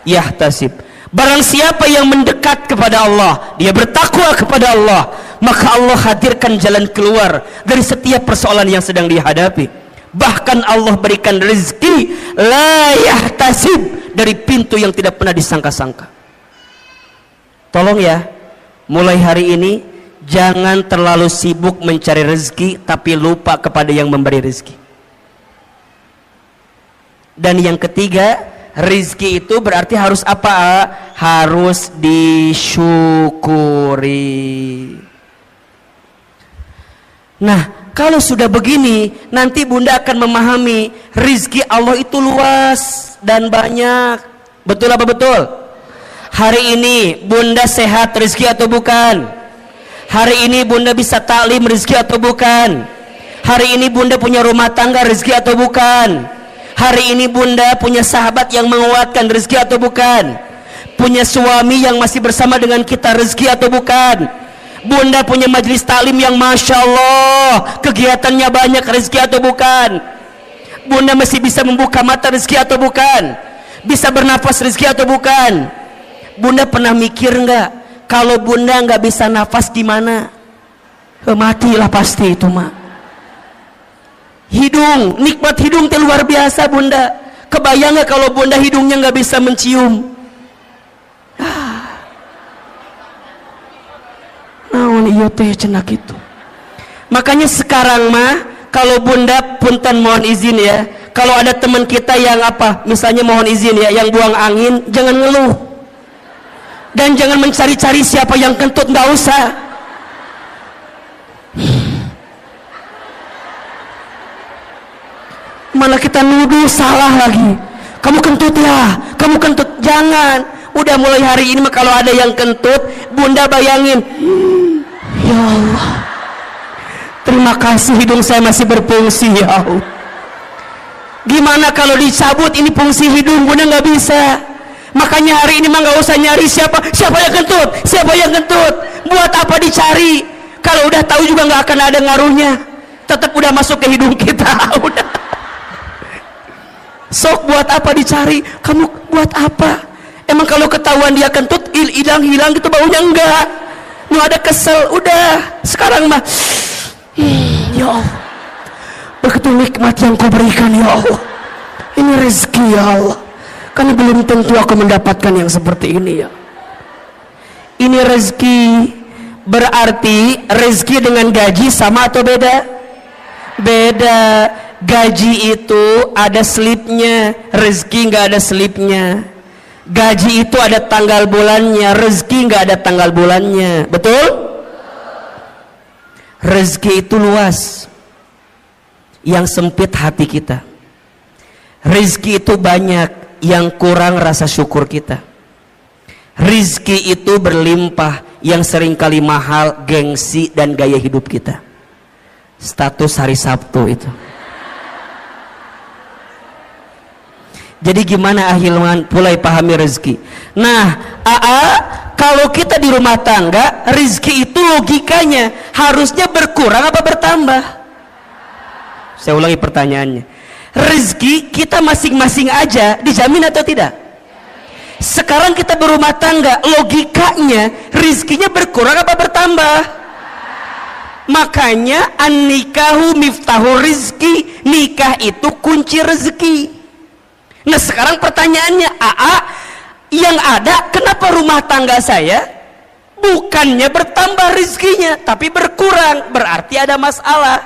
yahtasib. Barang siapa yang mendekat kepada Allah, dia bertakwa kepada Allah, maka Allah hadirkan jalan keluar dari setiap persoalan yang sedang dihadapi. Bahkan Allah berikan rezeki la yahtasib, dari pintu yang tidak pernah disangka-sangka. Tolong ya, mulai hari ini jangan terlalu sibuk mencari rezeki tapi lupa kepada yang memberi rezeki. Dan yang ketiga, rezeki itu berarti harus apa? Harus disyukuri. Nah, kalau sudah begini, nanti Bunda akan memahami rezeki Allah itu luas dan banyak. Betul apa betul? Hari ini Bunda sehat, rezeki atau bukan? Hari ini Bunda bisa taklim, rezeki atau bukan? Hari ini Bunda punya rumah tangga, rezeki atau bukan? Hari ini Bunda punya sahabat yang menguatkan, rezeki atau bukan? Punya suami yang masih bersama dengan kita, rezeki atau bukan? Bunda punya majelis taklim yang Masya Allah kegiatannya banyak, rezeki atau bukan? Bunda masih bisa membuka mata, rezeki atau bukan? Bisa bernafas, rezeki atau bukan? Bunda pernah mikir nggak, kalau Bunda nggak bisa nafas gimana? Matilah pasti itu mah. Hidung, nikmat hidung itu luar biasa Bunda. Kebayang nggak kalau Bunda hidungnya nggak bisa mencium? Naon iya teh cenak itu. Makanya sekarang mah kalau Bunda punten mohon izin ya, kalau ada teman kita yang apa, misalnya mohon izin ya, yang buang angin, jangan ngeluh dan jangan mencari-cari siapa yang kentut, nggak usah. Malah kita nuduh salah lagi. Kamu kentut ya, kamu kentut. Jangan. Udah mulai hari ini mah kalau ada yang kentut, Bunda bayangin, ya Allah, terima kasih hidung saya masih berfungsi ya Allah. Gimana kalau dicabut ini fungsi hidung, Bunda nggak bisa. Makanya hari ini mah nggak usah nyari siapa yang kentut, siapa yang kentut. Buat apa dicari? Kalau udah tahu juga nggak akan ada ngaruhnya. Tetap udah masuk ke hidung kita. Udah. Sok buat apa dicari? Kamu buat apa? Emang kalau ketahuan dia kentut hilang gitu baunya? Enggak. Nu ada kesel, udah. Sekarang mah ya Allah, begitu nikmat yang kau berikan ya Allah. Ini rezeki ya Allah. Karena belum tentu aku mendapatkan yang seperti ini ya. Ini rezeki. Berarti rezeki dengan gaji sama atau beda? Beda. Gaji itu ada slipnya, rezeki nggak ada slipnya. Gaji itu ada tanggal bulannya, rezeki nggak ada tanggal bulannya. Betul? Rezeki itu luas, yang sempit hati kita. Rezeki itu banyak, yang kurang rasa syukur kita. Rezeki itu berlimpah, yang seringkali mahal gengsi dan gaya hidup kita. Status hari Sabtu itu. Jadi gimana Ahilman mulai pahami rezeki? Nah, kalau kita di rumah tangga, rezeki itu logikanya harusnya berkurang apa bertambah? Saya ulangi pertanyaannya. Rezeki kita masing-masing aja dijamin atau tidak? Sekarang kita berumah tangga, logikanya rezekinya berkurang apa bertambah? Makanya an-nikahu miftahu rizki, nikah itu kunci rezeki. Nah sekarang pertanyaannya, yang ada kenapa rumah tangga saya bukannya bertambah rezekinya tapi berkurang? Berarti ada masalah.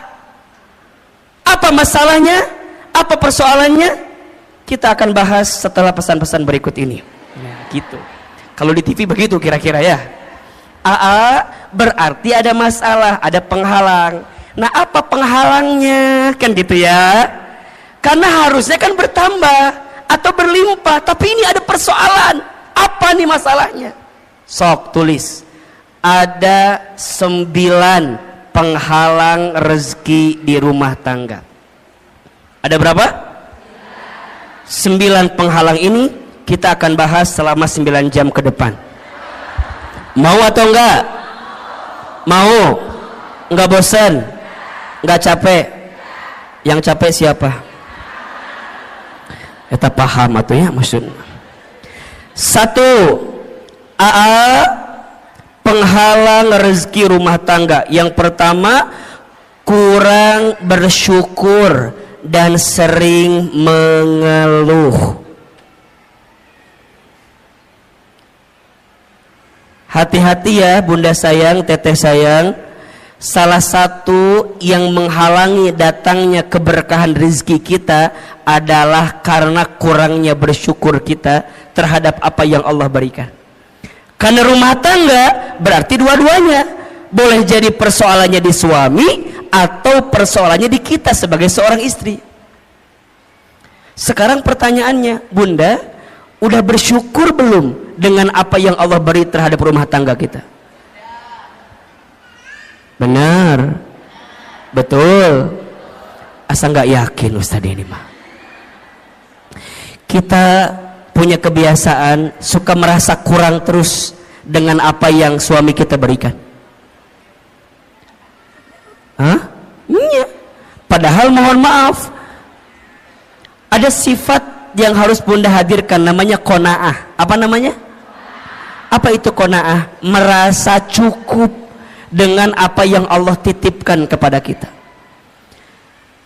Apa masalahnya? Apa persoalannya? Kita akan bahas setelah pesan-pesan berikut ini. Nah, gitu. Kalau di TV begitu kira-kira ya. Berarti ada masalah, ada penghalang. Nah apa penghalangnya? Kan gitu ya. Karena harusnya kan bertambah atau berlimpah, tapi ini ada persoalan. Apa nih masalahnya? Sok tulis. Ada 9 penghalang rezeki di rumah tangga. Ada berapa? 9 penghalang ini kita akan bahas selama 9 jam ke depan. Mau atau enggak? Mau? Enggak bosan? Enggak capek? Yang capek siapa? Kita paham atau ya maksudnya. 1. Penghalang rezeki rumah tangga. Yang pertama, kurang bersyukur dan sering mengeluh. Hati-hati ya bunda sayang, teteh sayang. Salah satu yang menghalangi datangnya keberkahan rezeki kita adalah karena kurangnya bersyukur kita terhadap apa yang Allah berikan. Karena rumah tangga berarti dua-duanya. Boleh jadi persoalannya di suami atau persoalannya di kita sebagai seorang istri. Sekarang pertanyaannya, bunda, udah bersyukur belum dengan apa yang Allah beri terhadap rumah tangga kita? Benar, betul. Asa nggak yakin Ustaz ini mah. Kita punya kebiasaan suka merasa kurang terus dengan apa yang suami kita berikan. Hah? Iya. Padahal mohon maaf, ada sifat yang harus bunda hadirkan, namanya qanaah. Apa namanya? Apa itu qanaah? Merasa cukup dengan apa yang Allah titipkan kepada kita.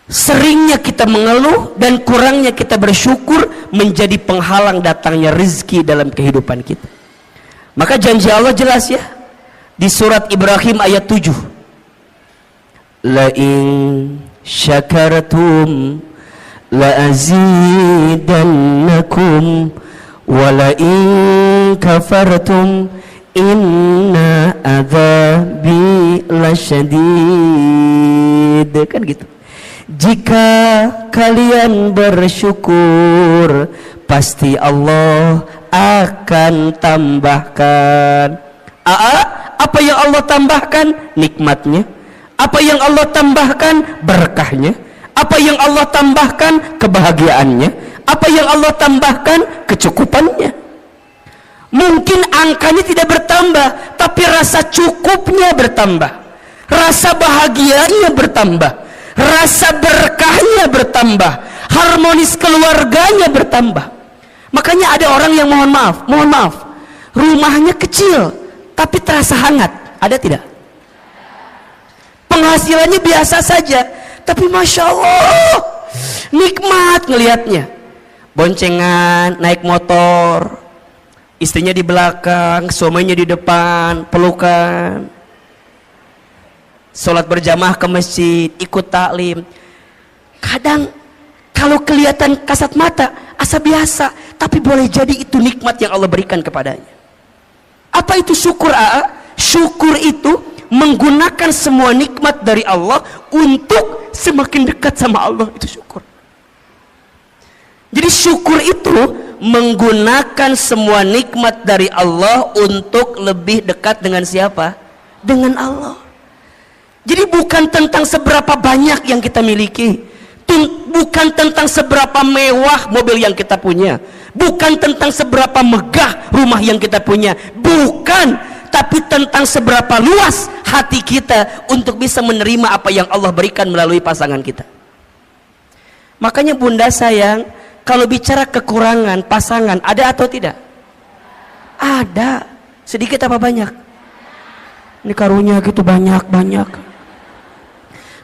Seringnya kita mengeluh dan kurangnya kita bersyukur menjadi penghalang datangnya rezeki dalam kehidupan kita. Maka janji Allah jelas ya di surat Ibrahim ayat 7. La in syakartum la azidannakum wa la in kafartum inna adzabi lasyadid. Kan gitu. Jika kalian bersyukur, pasti Allah akan tambahkan. Apa yang Allah tambahkan? Nikmatnya. Apa yang Allah tambahkan? Berkahnya. Apa yang Allah tambahkan? Kebahagiaannya. Apa yang Allah tambahkan? Kecukupannya. Mungkin angkanya tidak bertambah, tapi rasa cukupnya bertambah, rasa bahagianya bertambah, rasa berkahnya bertambah, harmonis keluarganya bertambah. Makanya ada orang yang mohon maaf, rumahnya kecil tapi terasa hangat. Ada tidak? Penghasilannya biasa saja, tapi masya Allah nikmat ngelihatnya. Boncengan, naik motor, istrinya di belakang, suaminya di depan, pelukan, sholat berjamaah ke masjid, ikut taklim. Kadang kalau kelihatan kasat mata asa biasa, tapi boleh jadi itu nikmat yang Allah berikan kepadanya. Apa itu syukur? Syukur itu menggunakan semua nikmat dari Allah untuk semakin dekat sama Allah. Itu syukur. Jadi syukur itu menggunakan semua nikmat dari Allah untuk lebih dekat dengan siapa? Dengan Allah. Jadi bukan tentang seberapa banyak yang kita miliki, bukan tentang seberapa mewah mobil yang kita punya, bukan tentang seberapa megah rumah yang kita punya, bukan, tapi tentang seberapa luas hati kita untuk bisa menerima apa yang Allah berikan melalui pasangan kita. Makanya bunda sayang, kalau bicara kekurangan pasangan, ada atau tidak? Ada. Sedikit apa banyak? Ini karunia gitu banyak.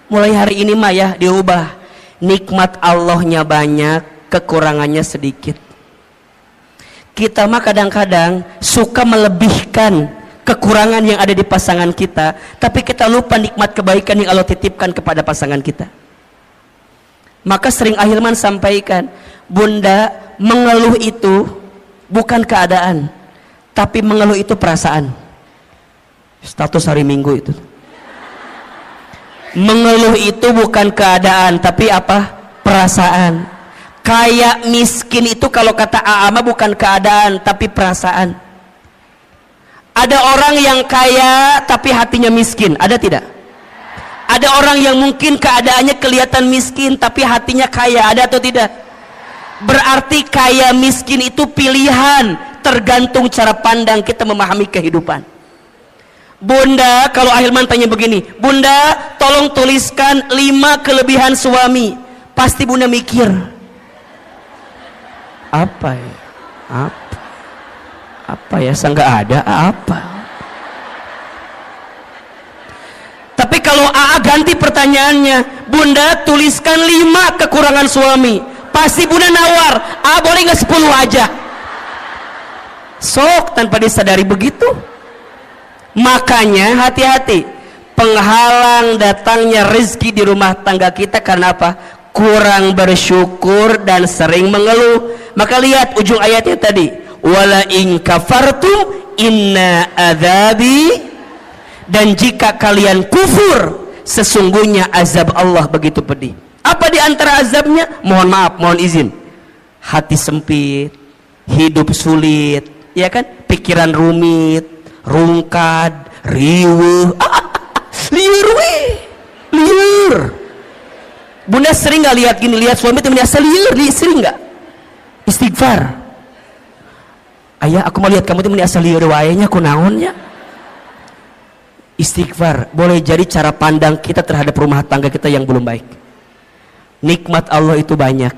Mulai hari ini mah ya diubah. Nikmat Allahnya banyak, kekurangannya sedikit. Kita mah kadang-kadang suka melebihkan kekurangan yang ada di pasangan kita, tapi kita lupa nikmat kebaikan yang Allah titipkan kepada pasangan kita. Maka sering Ahilman sampaikan, bunda, mengeluh itu bukan keadaan, tapi mengeluh itu perasaan. Status hari Minggu itu. Mengeluh itu bukan keadaan, tapi apa? Perasaan. Kayak miskin itu kalau kata Aama bukan keadaan, tapi perasaan. Ada orang yang kaya tapi hatinya miskin, ada tidak? Ada orang yang mungkin keadaannya kelihatan miskin tapi hatinya kaya, ada atau tidak? Berarti kaya miskin itu pilihan, tergantung cara pandang kita memahami kehidupan. Bunda, kalau Ahilman tanya begini, bunda tolong tuliskan 5 kelebihan suami, pasti bunda mikir apa ya? Apa ya? Saya nggak ada apa. Tapi kalau AA ganti pertanyaannya, Bunda tuliskan 5 kekurangan suami. Pasti Bunda nawar, boleh nggak 10 aja. Sok tanpa disadari begitu. Makanya hati-hati, penghalang datangnya rezeki di rumah tangga kita karena apa? Kurang bersyukur dan sering mengeluh. Maka lihat ujung ayatnya tadi, wala in kafartum inna adzabi, dan jika kalian kufur sesungguhnya azab Allah begitu pedih. Apa di antara azabnya? Mohon maaf, mohon izin, hati sempit, hidup sulit, ya kan? Pikiran rumit, rungkad, riweuh, liur. Bunda sering nggak lihat gini, lihat suami itu merasa liur, sering nggak? Istighfar. Ayah, aku mau lihat kamu itu merasa liur wayanya, aku naonnya. Istighfar boleh jadi cara pandang kita terhadap rumah tangga kita yang belum baik. Nikmat Allah itu banyak.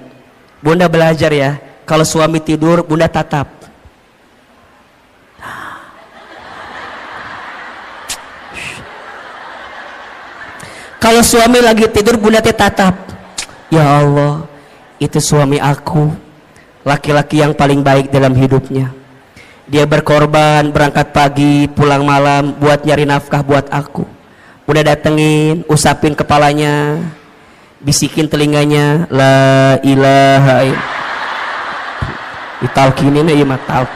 Bunda belajar ya, kalau suami tidur Bunda tatap. Kalau suami lagi tidur Bunda tatap. Ya Allah, itu suami aku, laki-laki yang paling baik dalam hidupnya. Dia berkorban, berangkat pagi, pulang malam buat nyari nafkah buat aku. Udah datengin, usapin kepalanya, bisikin telinganya, la ilaha illallah. Ditalkinin ya mah talk.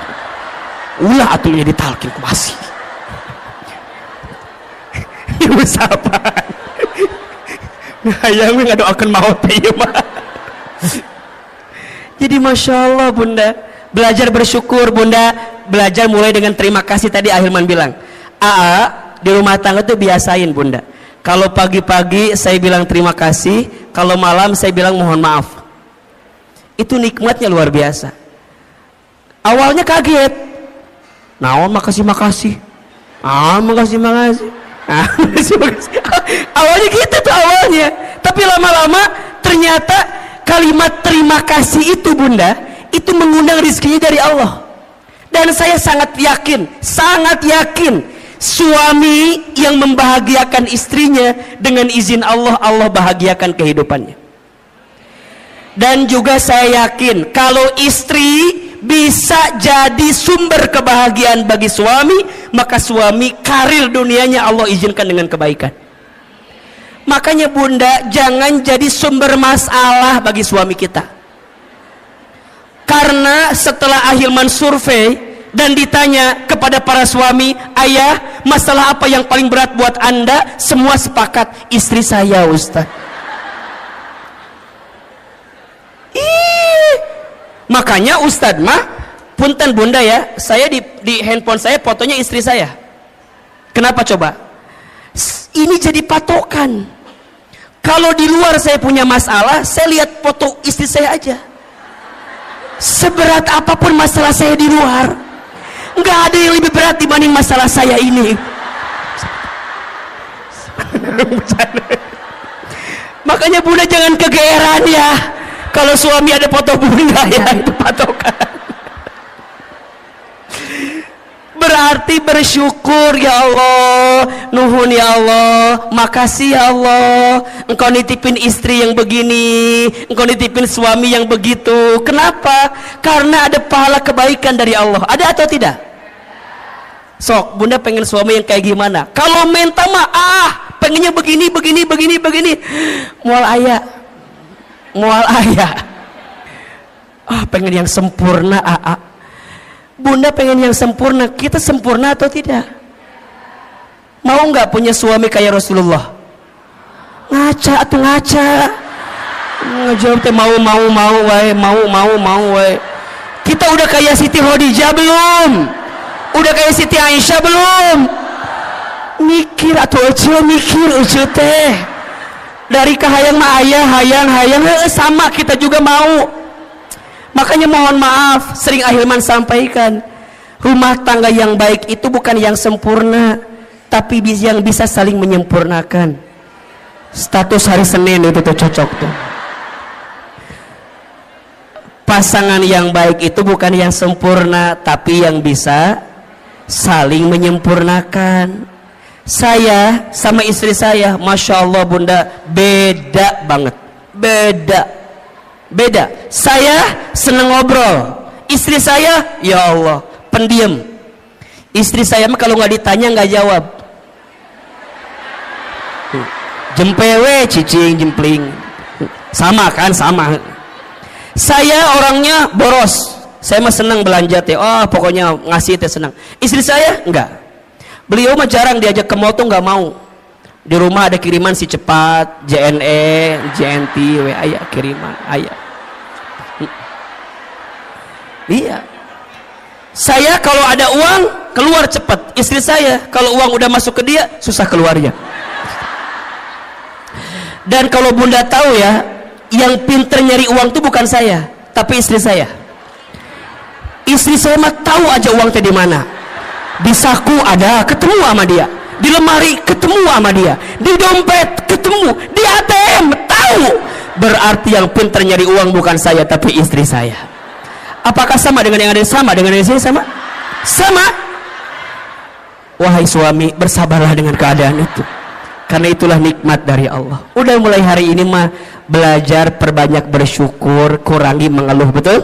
Ulah atunya ditalkin ku masih. Usapan. Hayang nggak doakan maut ya mah. Jadi masya Allah Bunda, belajar bersyukur Bunda. Belajar mulai dengan terima kasih. Tadi Ahilman bilang, di rumah tangga tuh biasain Bunda, kalau pagi-pagi saya bilang terima kasih, kalau malam saya bilang mohon maaf. Itu nikmatnya luar biasa. Awalnya kaget, makasih makasih, makasih makasih, awalnya gitu tuh awalnya. Tapi lama-lama ternyata kalimat terima kasih itu Bunda, itu mengundang rezekinya dari Allah. Dan saya sangat yakin suami yang membahagiakan istrinya dengan izin Allah, Allah bahagiakan kehidupannya. Dan juga saya yakin kalau istri bisa jadi sumber kebahagiaan bagi suami, maka suami karir dunianya Allah izinkan dengan kebaikan. Makanya Bunda, jangan jadi sumber masalah bagi suami kita. Karena setelah Ahilman survei dan ditanya kepada para suami, ayah, masalah apa yang paling berat buat Anda? Semua sepakat, istri saya Ustaz. Makanya Ustaz mah, punten Bunda ya, saya di handphone saya fotonya istri saya. Kenapa coba? Ini jadi patokan. Kalau di luar saya punya masalah, saya lihat foto istri saya aja. Seberat apapun masalah saya di luar, nggak ada yang lebih berat dibanding masalah saya ini. Makanya Bunda jangan kegeeran ya kalau suami ada foto Bunda ya, itu patokan. Berarti bersyukur, ya Allah, nuhun ya Allah, makasih ya Allah, engkau nitipin istri yang begini, engkau nitipin suami yang begitu. Kenapa? Karena ada pahala kebaikan dari Allah. Ada atau tidak? Sok, Bunda pengen suami yang kayak gimana? Kalau minta mah pengennya begini. Mual ayah. Pengen yang sempurna. Bunda pengen yang sempurna. Kita sempurna atau tidak? Mau nggak punya suami kayak Rasulullah? Ngaca. Ngejawab teh mau wae. Kita udah kayak Siti Khadijah belum? Udah kayak Siti Aisyah belum? Mikir atau mikir teh. Dari kahayang mah ayah, hayang sama kita juga mau. Makanya mohon maaf, sering Ahilman sampaikan, rumah tangga yang baik itu bukan yang sempurna, tapi yang bisa saling menyempurnakan. Status hari Senin itu tuh cocok tuh. Pasangan yang baik itu bukan yang sempurna, tapi yang bisa saling menyempurnakan. Saya sama istri saya, Masya Allah bunda, beda banget. Beda. Saya seneng ngobrol, istri saya, ya Allah, pendiam. Istri saya mah kalau nggak ditanya nggak jawab. Jempewe, cicing, jempling. Sama kan, sama. Saya orangnya boros. Saya mah senang belanja teh. Oh, pokoknya ngasih teh senang. Istri saya enggak. Beliau mah jarang diajak ke mall tuh nggak mau. Di rumah ada kiriman si cepat, JNE, JNT, WA kiriman, ayah. Iya. Saya kalau ada uang keluar cepat. Istri saya kalau uang udah masuk ke dia susah keluarnya. Dan kalau bunda tahu ya, yang pinter nyari uang itu bukan saya, tapi istri saya. Istri saya mah tahu aja uang teh di mana. Di saku ada, ketemu sama dia. Di lemari ketemu sama dia. Di dompet ketemu. Di ATM tahu. Berarti yang pinter nyari uang bukan saya, tapi istri saya. Apakah sama dengan yang ada? Sama dengan yang saya sama? Sama. Wahai suami, bersabarlah dengan keadaan itu. Karena itulah nikmat dari Allah. Udah mulai hari ini mah belajar perbanyak bersyukur, kurangi mengeluh, betul?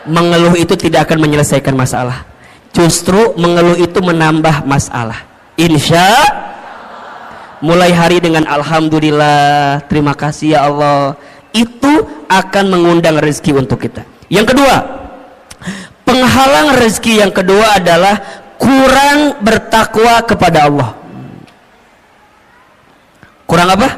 Mengeluh itu tidak akan menyelesaikan masalah. Justru mengeluh itu menambah masalah. Insya mulai hari dengan alhamdulillah, terima kasih ya Allah, itu akan mengundang rezeki untuk kita. Yang kedua, penghalang rezeki yang kedua adalah kurang bertakwa kepada Allah. Kurang apa?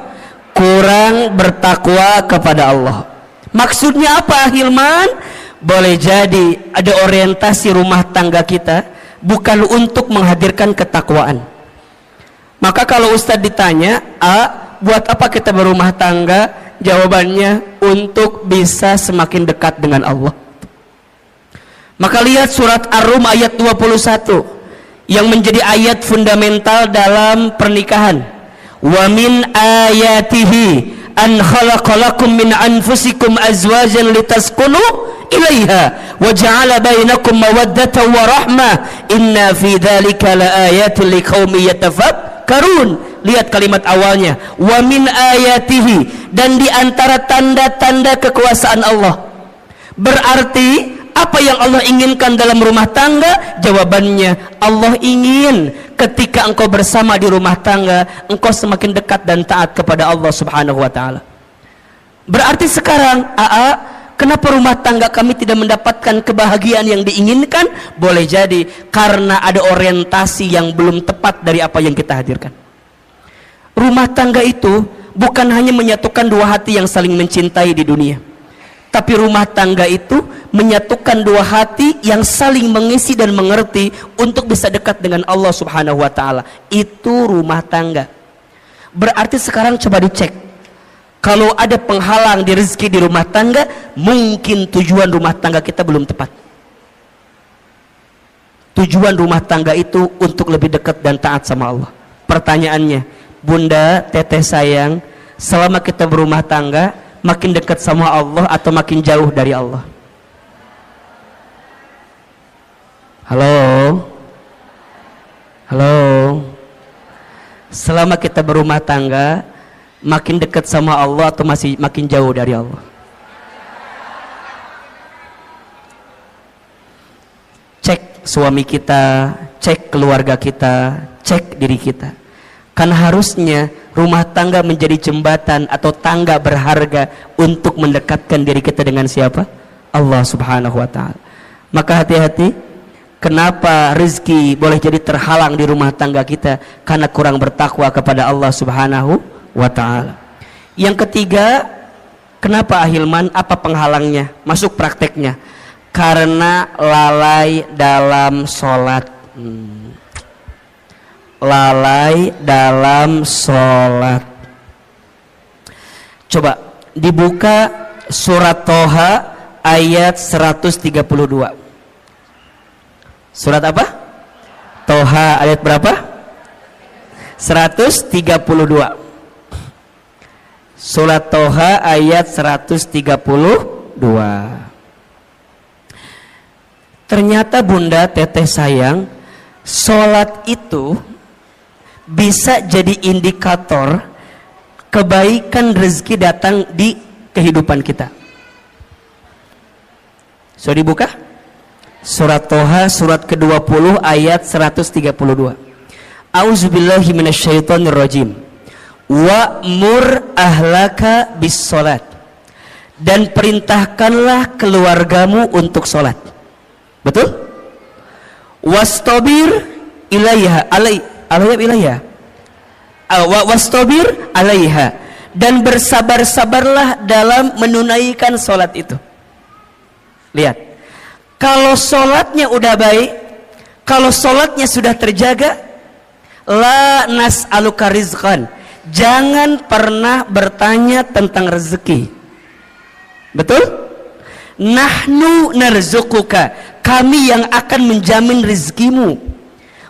Kurang bertakwa kepada Allah. Maksudnya apa, Hilman? Boleh jadi ada orientasi rumah tangga kita bukan untuk menghadirkan ketakwaan. Maka kalau Ustadz ditanya, buat apa kita berumah tangga? Jawabannya untuk bisa semakin dekat dengan Allah. Maka lihat surat Ar-Rum ayat 21 yang menjadi ayat fundamental dalam pernikahan. Wa min ayatihi an khalaqalakum min anfusikum azwajan litaskunu ilaiha wa ja'ala bainakum mawaddatan wa rahmah inna fi dzalika laayatin liqaumin yatafakkarun. Lihat kalimat awalnya, wa min ayatihi, dan di antara tanda-tanda kekuasaan Allah. Berarti apa yang Allah inginkan dalam rumah tangga? Jawabannya, Allah ingin ketika engkau bersama di rumah tangga, engkau semakin dekat dan taat kepada Allah Subhanahu wa ta'ala. Berarti sekarang, kenapa rumah tangga kami tidak mendapatkan kebahagiaan yang diinginkan? Boleh jadi karena ada orientasi yang belum tepat dari apa yang kita hadirkan. Rumah tangga itu bukan hanya menyatukan dua hati yang saling mencintai di dunia, tapi rumah tangga itu menyatukan dua hati yang saling mengisi dan mengerti untuk bisa dekat dengan Allah Subhanahu wa ta'ala. Itu rumah tangga. Berarti sekarang coba dicek, kalau ada penghalang di rezeki di rumah tangga, mungkin tujuan rumah tangga kita belum tepat. Tujuan rumah tangga itu untuk lebih dekat dan taat sama Allah. Pertanyaannya, bunda, teteh sayang, selama kita berumah tangga, makin dekat sama Allah atau makin jauh dari Allah? Halo? Halo? Selama kita berumah tangga, makin dekat sama Allah atau masih makin jauh dari Allah? Cek suami kita, cek keluarga kita, cek diri kita. Kan harusnya rumah tangga menjadi jembatan atau tangga berharga untuk mendekatkan diri kita dengan siapa? Allah Subhanahu wa ta'ala. Maka hati-hati, kenapa rezeki boleh jadi terhalang di rumah tangga kita? Karena kurang bertakwa kepada Allah Subhanahu wa ta'ala. Yang ketiga, kenapa Ahilman? Apa penghalangnya? Masuk prakteknya. Karena lalai dalam sholat. Lalai dalam sholat. Coba dibuka surat Toha ayat 132. Surat apa? Toha ayat berapa? 132. Surat Toha ayat 132. Ternyata bunda, teteh sayang, sholat itu bisa jadi indikator kebaikan rezeki datang di kehidupan kita. Sudah dibuka? Surat Toha surat ke-20 ayat 132. A'udzubillahi minasyaitonirrajim. Wa'mur ahlaka bis salat. Dan perintahkanlah keluargamu untuk salat. Betul? Wastabir ilaiha wastabir alaiha, dan bersabar-sabarlah dalam menunaikan salat itu. Lihat, kalau salatnya udah baik, kalau salatnya sudah terjaga, la nas'aluka rizqan, jangan pernah bertanya tentang rezeki. Betul? Nahnu narzuquka, kami yang akan menjamin rezekimu.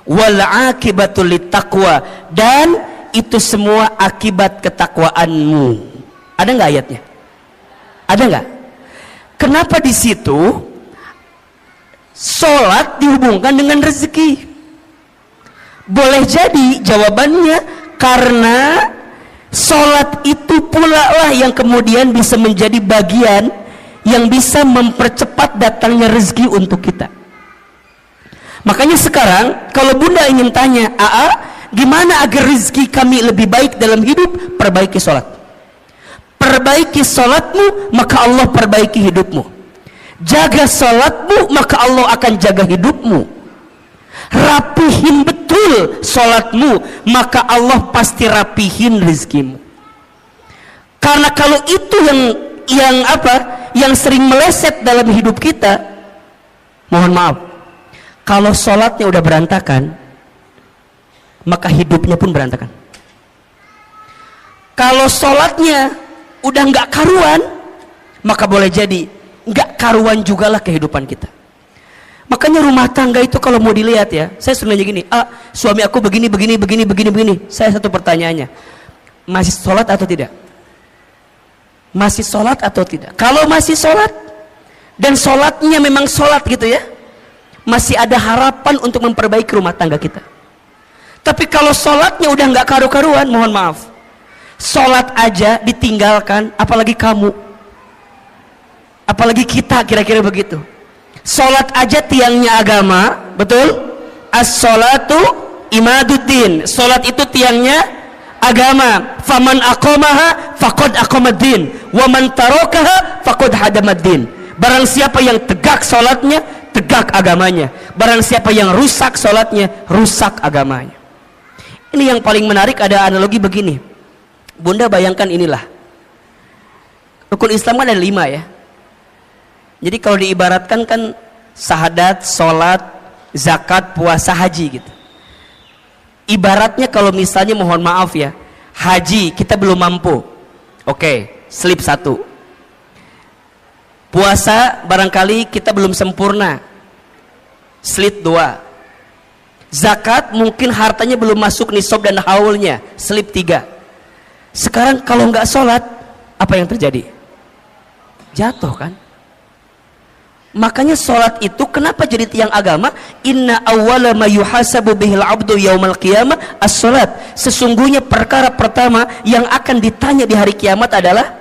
Wal akibatul littaqwa, dan itu semua akibat ketakwaanmu. Ada nggak ayatnya? Ada nggak? Kenapa di situ sholat dihubungkan dengan rezeki? Boleh jadi jawabannya karena sholat itu pula lah yang kemudian bisa menjadi bagian yang bisa mempercepat datangnya rezeki untuk kita. Makanya sekarang kalau bunda ingin tanya, gimana agar rezeki kami lebih baik dalam hidup? Perbaiki sholat. Perbaiki sholatmu, maka Allah perbaiki hidupmu. Jaga sholatmu, maka Allah akan jaga hidupmu. Rapihin betul sholatmu, maka Allah pasti rapihin rezekimu. Karena kalau itu yang sering meleset dalam hidup kita, mohon maaf, kalau sholatnya udah berantakan, maka hidupnya pun berantakan. Kalau sholatnya udah nggak karuan, maka boleh jadi nggak karuan juga lah kehidupan kita. Makanya rumah tangga itu kalau mau dilihat ya, saya sering nanya gini, suami aku begini. Saya satu pertanyaannya, masih sholat atau tidak? Masih sholat atau tidak? Kalau masih sholat dan sholatnya memang sholat gitu ya, masih ada harapan untuk memperbaiki rumah tangga kita. Tapi kalau sholatnya udah nggak karu-karuan, mohon maaf, sholat aja ditinggalkan, apalagi kamu, apalagi kita, kira-kira begitu. Sholat aja tiangnya agama, betul? As-sholatu imaduddin, sholat itu tiangnya agama. Faman aqamaha faqad aqamaddin, wa man tarakaha faqad hadamaddin. Barang siapa yang tegak sholatnya, tegak agamanya. Barang siapa yang rusak sholatnya, rusak agamanya. Ini yang paling menarik, ada analogi begini. Bunda bayangkan inilah, rukun Islam kan ada 5 ya. Jadi kalau diibaratkan kan syahadat, sholat, zakat, puasa, haji gitu. Ibaratnya kalau misalnya mohon maaf ya, haji kita belum mampu, oke, slip 1. Puasa barangkali kita belum sempurna, slip 2. Zakat mungkin hartanya belum masuk nisab dan haulnya, slip 3. Sekarang kalau nggak sholat, apa yang terjadi? Jatuh kan? Makanya sholat itu kenapa jadi tiang agama? Inna awwala ma yuhasabu bihil abdu yaumal qiyamah as-sholat. Sesungguhnya perkara pertama yang akan ditanya di hari kiamat adalah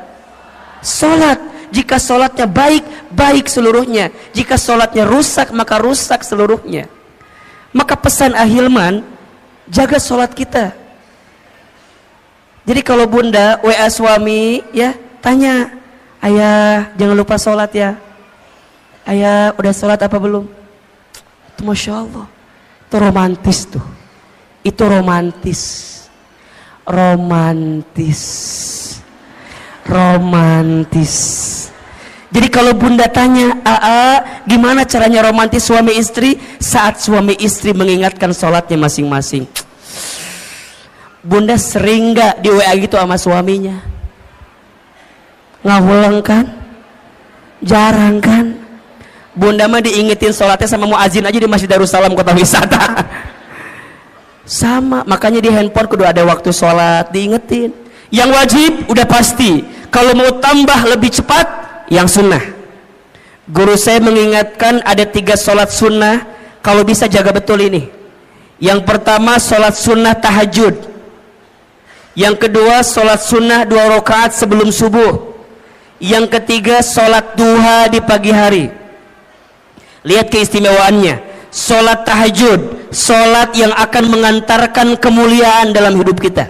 sholat. Jika sholatnya baik, baik seluruhnya. Jika sholatnya rusak, maka rusak seluruhnya. Maka pesan Ahilman, jaga sholat kita. Jadi kalau bunda WA suami ya, tanya, ayah jangan lupa sholat ya. Ayah udah sholat apa belum? Itu Masya Allah, itu romantis tuh. Itu romantis. Jadi kalau bunda tanya, gimana caranya romantis suami istri? Saat suami istri mengingatkan sholatnya masing-masing. Bunda sering gak di WA gitu sama suaminya? Ngawulang kan? Jarang kan? Bunda mah diingetin sholatnya sama muazin aja di Masjid Darussalam Kota Wisata. Sama, makanya di handphone kudu ada waktu sholat, diingetin. Yang wajib udah pasti. Kalau mau tambah lebih cepat, yang sunnah. Guru saya mengingatkan ada 3 sholat sunnah, kalau bisa jaga betul ini. Yang pertama sholat sunnah tahajud. Yang kedua sholat sunnah 2 rakaat sebelum subuh. Yang ketiga sholat duha di pagi hari. Lihat keistimewaannya. Sholat tahajud, sholat yang akan mengantarkan kemuliaan dalam hidup kita.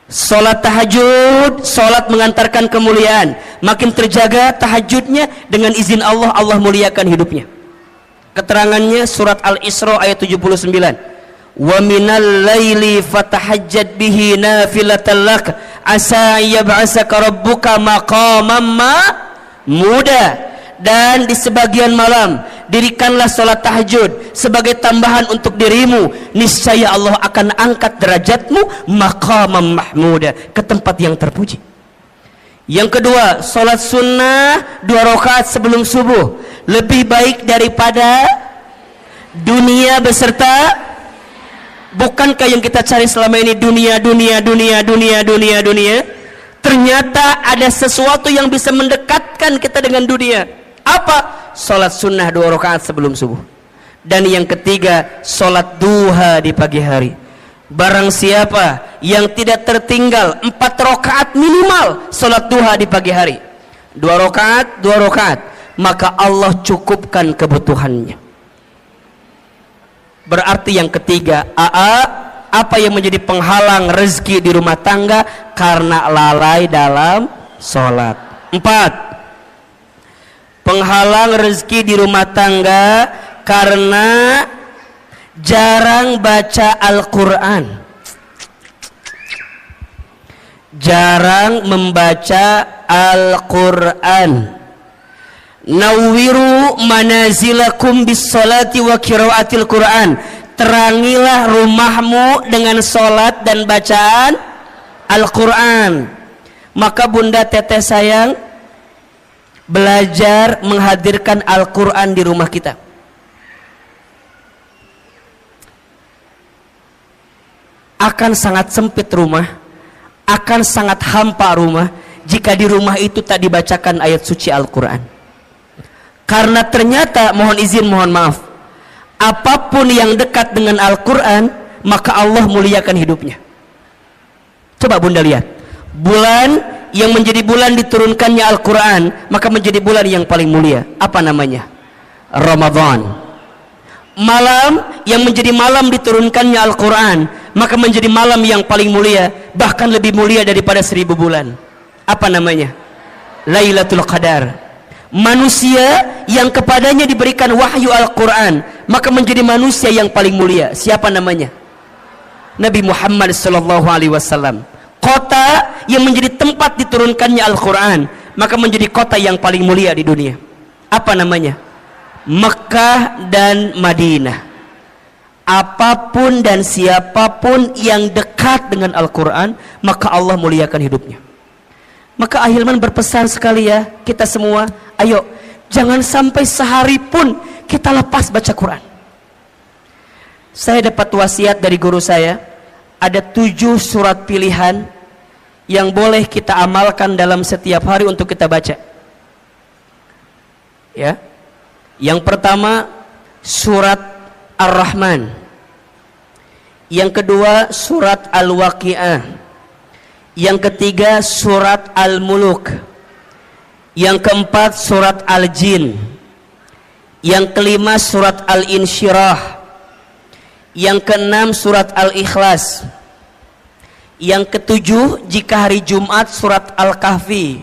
Sholat tahajud, sholat mengantarkan kemuliaan. Makin terjaga tahajudnya, dengan izin Allah, Allah muliakan hidupnya. Keterangannya surat Al-Isra ayat 79. Wa minal laili fatahajjad bihi nafilatan lak asa yab'asaka rabbuka maqaman mahmuda. Dan di sebagian malam dirikanlah sholat tahajud sebagai tambahan untuk dirimu, niscaya Allah akan angkat derajatmu maqaman mahmuda, ke tempat yang terpuji. Yang kedua, sholat sunnah 2 rakaat sebelum subuh lebih baik daripada dunia beserta. Bukankah yang kita cari selama ini dunia? Ternyata ada sesuatu yang bisa mendekatkan kita dengan dunia. Apa? Sholat sunnah 2 rakaat sebelum subuh. Dan yang ketiga, sholat duha di pagi hari. Barang siapa yang tidak tertinggal 4 rakaat minimal sholat duha di pagi hari, 2 rakaat, maka Allah cukupkan kebutuhannya. Berarti yang ketiga, apa yang menjadi penghalang rezeki di rumah tangga? Karena lalai dalam sholat. 4. Penghalang rezeki di rumah tangga karena jarang baca Al-Quran, jarang membaca Al-Quran. Nawwiru manazilakum bis salati wa qiraatil Quran. Terangilah rumahmu dengan salat dan bacaan Al-Quran. Maka Bunda Teteh sayang, belajar menghadirkan Al-Quran di rumah kita. Akan sangat sempit rumah, akan sangat hampa rumah jika di rumah itu tak dibacakan ayat suci Al-Quran. Karena ternyata, mohon izin, mohon maaf, apapun yang dekat dengan Al-Quran, maka Allah muliakan hidupnya. Coba Bunda lihat, bulan yang menjadi bulan diturunkannya Al-Quran, maka menjadi bulan yang paling mulia. Apa namanya? Ramadan. Malam yang menjadi malam diturunkannya Al-Quran, maka menjadi malam yang paling mulia, bahkan lebih mulia daripada 1000 bulan. Apa namanya? Lailatul Qadar. Manusia yang kepadanya diberikan wahyu Al-Quran, maka menjadi manusia yang paling mulia. Siapa namanya? Nabi Muhammad SAW. Kota yang menjadi tempat diturunkannya Al-Quran, maka menjadi kota yang paling mulia di dunia. Apa namanya? Mekah dan Madinah. Apapun dan siapapun yang dekat dengan Al-Quran, maka Allah muliakan hidupnya. Maka Ahilman berpesan sekali ya, kita semua, ayo jangan sampai sehari pun kita lepas baca Quran. Saya dapat wasiat dari guru saya, ada 7 surat pilihan yang boleh kita amalkan dalam setiap hari untuk kita baca. Ya. Yang pertama surat Ar-Rahman. Yang kedua surat Al-Waqi'ah. Yang ketiga surat Al-Muluk. Yang keempat surat Al-Jin. Yang kelima surat Al-Insyirah. Yang keenam surat Al-Ikhlas. Yang ketujuh jika hari Jumat surat Al-Kahfi.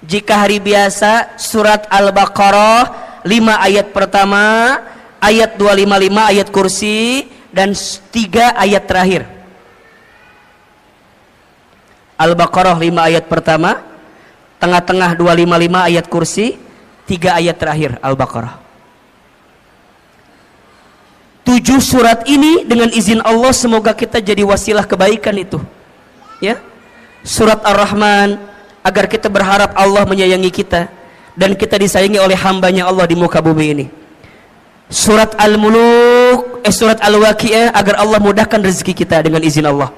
Jika hari biasa surat Al-Baqarah 5 ayat pertama, ayat 255 ayat kursi, dan 3 ayat terakhir. Al-Baqarah 5 ayat pertama, tengah-tengah 255 ayat kursi, 3 ayat terakhir Al-Baqarah. 7 surat ini dengan izin Allah semoga kita jadi wasilah kebaikan itu. Ya. Surat Ar-Rahman agar kita berharap Allah menyayangi kita dan kita disayangi oleh hambanya Allah di muka bumi ini. Surat Al-Muluk, surat Al-Waqi'ah agar Allah mudahkan rezeki kita dengan izin Allah.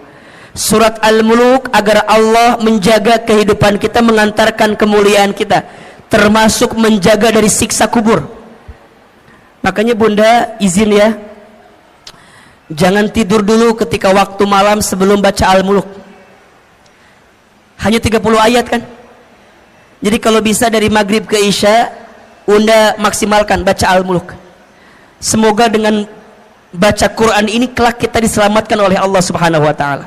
Surat Al-Muluk agar Allah menjaga kehidupan kita, mengantarkan kemuliaan kita, termasuk menjaga dari siksa kubur. Makanya Bunda izin ya, Jangan tidur dulu ketika waktu malam sebelum baca Al-Muluk. Hanya 30 ayat kan. Jadi kalau bisa dari maghrib ke isya, Unda maksimalkan baca Al-Muluk. Semoga dengan baca Quran ini kelak kita diselamatkan oleh Allah Subhanahu wa taala.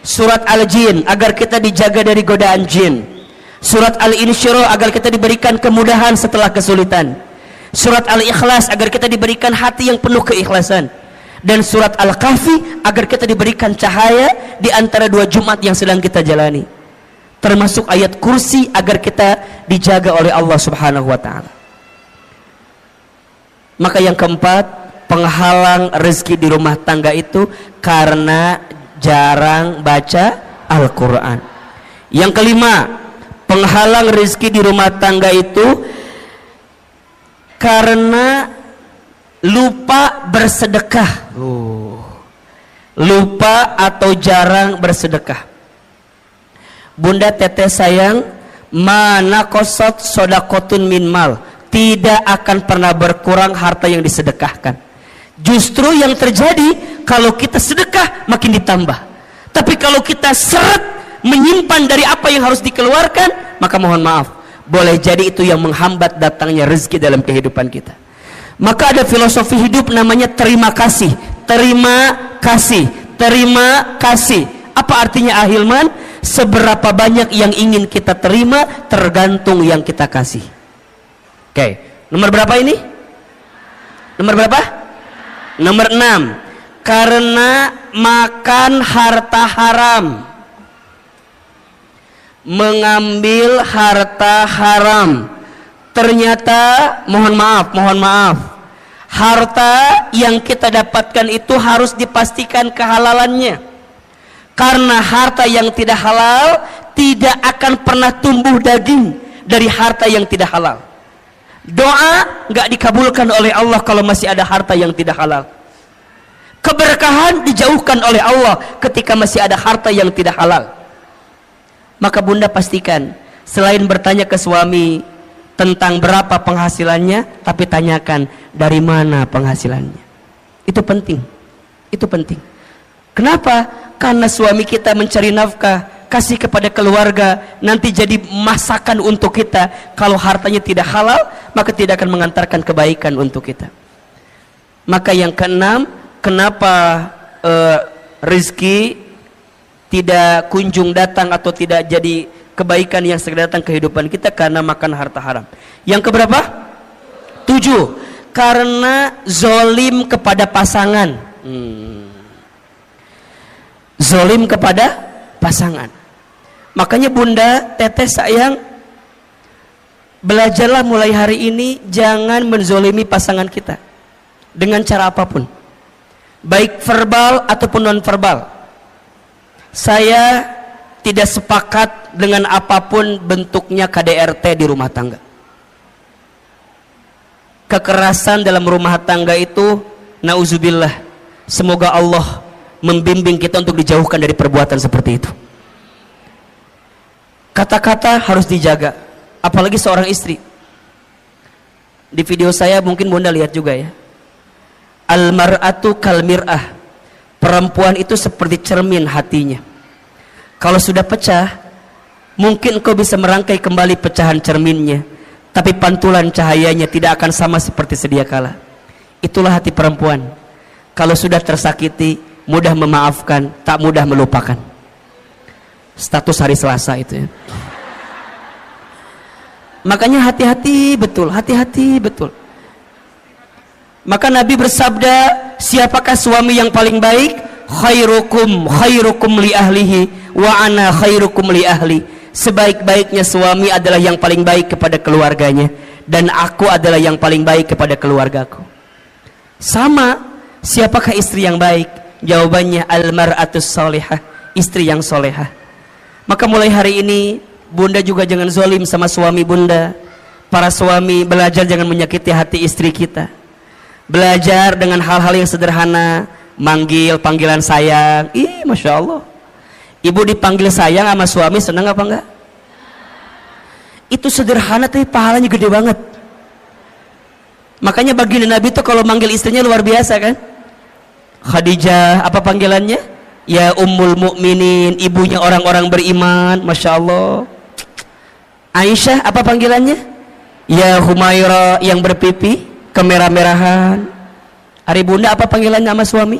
Surat Al-Jin agar kita dijaga dari godaan jin. Surat Al-Insyirah agar kita diberikan kemudahan setelah kesulitan. Surat Al-Ikhlas agar kita diberikan hati yang penuh keikhlasan. Dan surat Al-Kahfi agar kita diberikan cahaya di antara 2 Jumat yang sedang kita jalani. Termasuk ayat kursi agar kita dijaga oleh Allah Subhanahu wa taala. Maka yang keempat, penghalang rezeki di rumah tangga itu karena jarang baca Al-Quran. Yang kelima, penghalang rezeki di rumah tangga itu karena lupa bersedekah. Lupa atau jarang bersedekah. Bunda teteh sayang, mana kosot sodakotun min mal, tidak akan pernah berkurang harta yang disedekahkan. Justru yang terjadi kalau kita sedekah makin ditambah. Tapi kalau kita seret menyimpan dari apa yang harus dikeluarkan, maka mohon maaf, boleh jadi itu yang menghambat datangnya rezeki dalam kehidupan kita. Maka ada filosofi hidup namanya terima kasih. Terima kasih, terima kasih. Apa artinya Ahilman? Seberapa banyak yang ingin kita terima tergantung yang kita kasih. Oke, nomor berapa ini? Nomor berapa? Nomor 6. Karena makan harta haram, mengambil harta haram. Ternyata mohon maaf, harta yang kita dapatkan itu harus dipastikan kehalalannya. Karena harta yang tidak halal tidak akan pernah tumbuh daging dari harta yang tidak halal. Doa nggak dikabulkan oleh Allah kalau masih ada harta yang tidak halal. Keberkahan dijauhkan oleh Allah ketika masih ada harta yang tidak halal. Maka bunda pastikan, selain bertanya ke suami tentang berapa penghasilannya, tapi tanyakan dari mana penghasilannya. Itu penting. Itu penting. Kenapa? Karena suami kita mencari nafkah, kasih kepada keluarga, nanti jadi masakan untuk kita. Kalau hartanya tidak halal, maka tidak akan mengantarkan kebaikan untuk kita. Maka yang keenam, kenapa rezeki tidak kunjung datang atau tidak jadi kebaikan yang segera datang kehidupan kita? Karena makan harta haram. Yang keberapa? 7. Karena zolim kepada pasangan. Zolim kepada pasangan. Makanya bunda, teteh sayang, belajarlah mulai hari ini jangan menzolimi pasangan kita dengan cara apapun, baik verbal ataupun non verbal. Saya tidak sepakat dengan apapun bentuknya KDRT di rumah tangga. Kekerasan dalam rumah tangga itu, nauzubillah, semoga Allah membimbing kita untuk dijauhkan dari perbuatan seperti itu. Kata-kata harus dijaga, apalagi seorang istri. Di video saya mungkin bunda lihat juga ya, al-mar'atu kal-mir'ah, perempuan itu seperti cermin hatinya. Kalau sudah pecah, mungkin kau bisa merangkai kembali pecahan cerminnya, tapi pantulan cahayanya tidak akan sama seperti sedia kala. Itulah hati perempuan. Kalau sudah tersakiti, mudah memaafkan, tak mudah melupakan. Status hari Selasa itu ya. Makanya hati-hati betul, hati-hati betul. Maka Nabi bersabda, siapakah suami yang paling baik? Khairukum li ahlihi wa ana khairukum li ahli. Sebaik-baiknya suami adalah yang paling baik kepada keluarganya, dan aku adalah yang paling baik kepada keluargaku. Sama, siapakah istri yang baik? Jawabannya al-mar'atus solihah, istri yang solehah. Maka mulai hari ini bunda juga jangan zolim sama suami bunda. Para suami belajar jangan menyakiti hati istri kita. Belajar dengan hal-hal yang sederhana, manggil panggilan sayang. Ih, masya Allah, ibu dipanggil sayang sama suami senang apa enggak? Itu sederhana tapi pahalanya gede banget. Makanya baginda Nabi itu kalau manggil istrinya luar biasa kan. Khadijah apa panggilannya? Ya Ummul Mukminin, ibunya orang-orang beriman. Masya Allah. Aisyah apa panggilannya? Ya Humaira yang berpipi kemerah-merahan. Hari bunda apa panggilannya sama suami?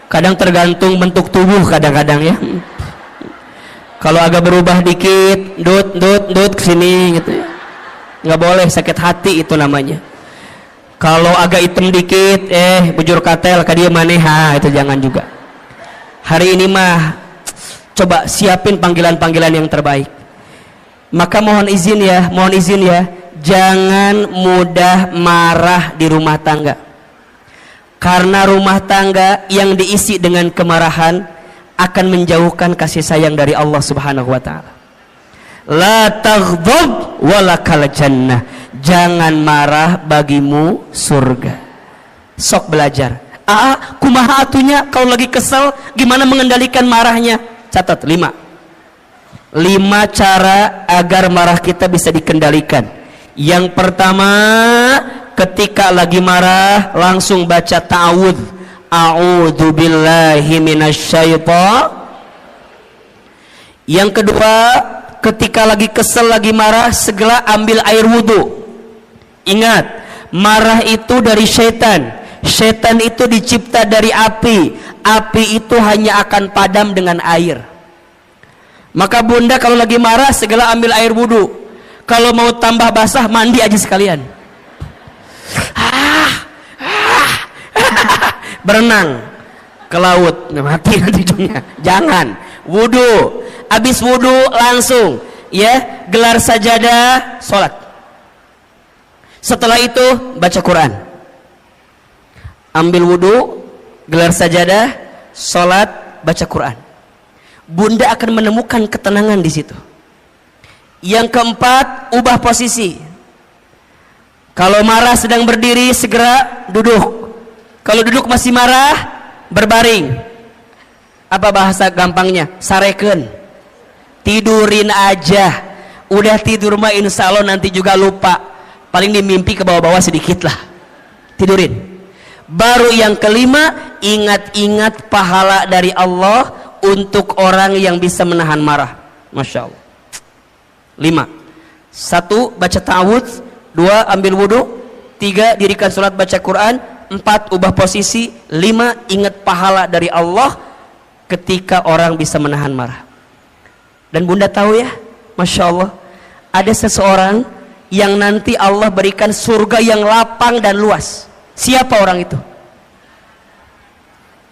Kadang tergantung bentuk tubuh kadang-kadang ya. Kalau agak berubah dikit, dut kesini gitu ya. Nggak boleh, sakit hati itu namanya. Kalau agak hitam dikit, bujur katel ka dia maneha, itu jangan juga. Hari ini mah coba siapin panggilan-panggilan yang terbaik. Maka mohon izin ya, jangan mudah marah di rumah tangga. Karena rumah tangga yang diisi dengan kemarahan akan menjauhkan kasih sayang dari Allah Subhanahu wa taala. La taghdab walakal jannah. Jangan marah bagimu surga. Sok belajar. Kumaha atunya kalau lagi kesel gimana mengendalikan marahnya? Catat 5 cara agar marah kita bisa dikendalikan. Yang pertama, ketika lagi marah langsung baca ta'awudz. A'udzubillahi minasyaitonir. Yang kedua, ketika lagi kesel, lagi marah, segera ambil air wudhu. Ingat, marah itu dari syaitan. Syaitan itu dicipta dari api. Api itu hanya akan padam dengan air. Maka bunda kalau lagi marah segera ambil air wudhu. Kalau mau tambah basah, mandi aja sekalian. Berenang ke laut, mati nanti ujungnya. Jangan, wudhu. Habis wudhu langsung ya gelar sajadah, sholat. Setelah itu baca Quran. Ambil wudhu, gelar sajadah, sholat, baca Quran. Bunda akan menemukan ketenangan di situ. Yang keempat, ubah posisi. Kalau marah sedang berdiri, segera duduk. Kalau duduk masih marah, berbaring. Apa bahasa gampangnya? Sareken. Tidurin aja. Udah tidur mah insya Allah nanti juga lupa. Paling dimimpi ke bawah-bawah sedikit lah. Tidurin. Baru yang kelima, ingat-ingat pahala dari Allah untuk orang yang bisa menahan marah. Masya Allah. 5. 1. Baca ta'awudz. 2. Ambil wudhu. 3. Dirikan sholat baca Quran. 4. Ubah posisi. 5. Ingat pahala dari Allah ketika orang bisa menahan marah. Dan bunda tahu ya, Masya Allah, ada seseorang yang nanti Allah berikan surga yang lapang dan luas. Siapa orang itu?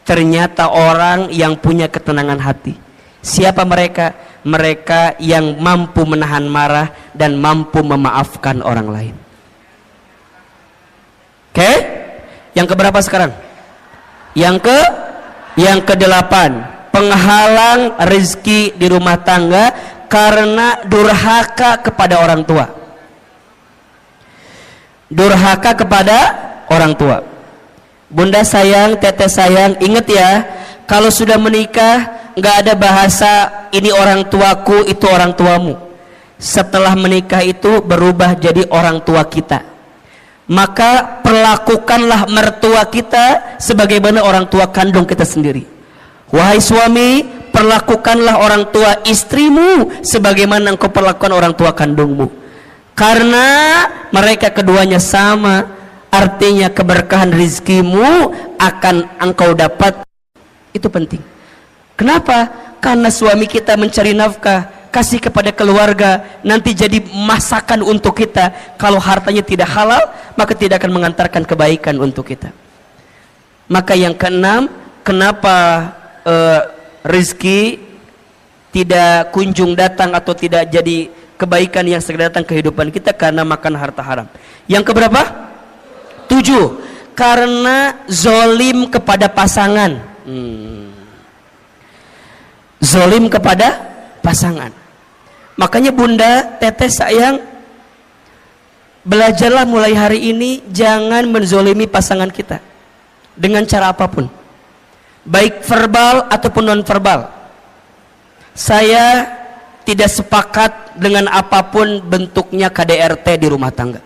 Ternyata orang yang punya ketenangan hati. Siapa mereka? Mereka yang mampu menahan marah dan mampu memaafkan orang lain. Oke? Yang keberapa sekarang? Yang ke-8. Penghalang rezeki di rumah tangga karena durhaka kepada orang tua. Durhaka kepada orang tua. Bunda sayang, teteh sayang, ingat ya, kalau sudah menikah nggak ada bahasa ini orang tuaku, itu orang tuamu. Setelah menikah itu berubah jadi orang tua kita. Maka perlakukanlah mertua kita sebagaimana orang tua kandung kita sendiri. Wahai suami, perlakukanlah orang tua istrimu sebagaimana engkau perlakukan orang tua kandungmu. Karena mereka keduanya sama, artinya keberkahan rizkimu akan engkau dapat. Itu penting. Kenapa? Karena suami kita mencari nafkah, kasih kepada keluarga, nanti jadi masakan untuk kita. Kalau hartanya tidak halal, maka tidak akan mengantarkan kebaikan untuk kita. Maka yang keenam, kenapa rezeki tidak kunjung datang atau tidak jadi kebaikan yang segera datang kehidupan kita? Karena makan harta haram. Yang keberapa? 7. Karena zolim kepada pasangan. Zolim kepada pasangan. Makanya bunda, teteh sayang, belajarlah mulai hari ini jangan menzolimi pasangan kita dengan cara apapun, baik verbal ataupun non verbal. Saya tidak sepakat dengan apapun bentuknya KDRT di rumah tangga.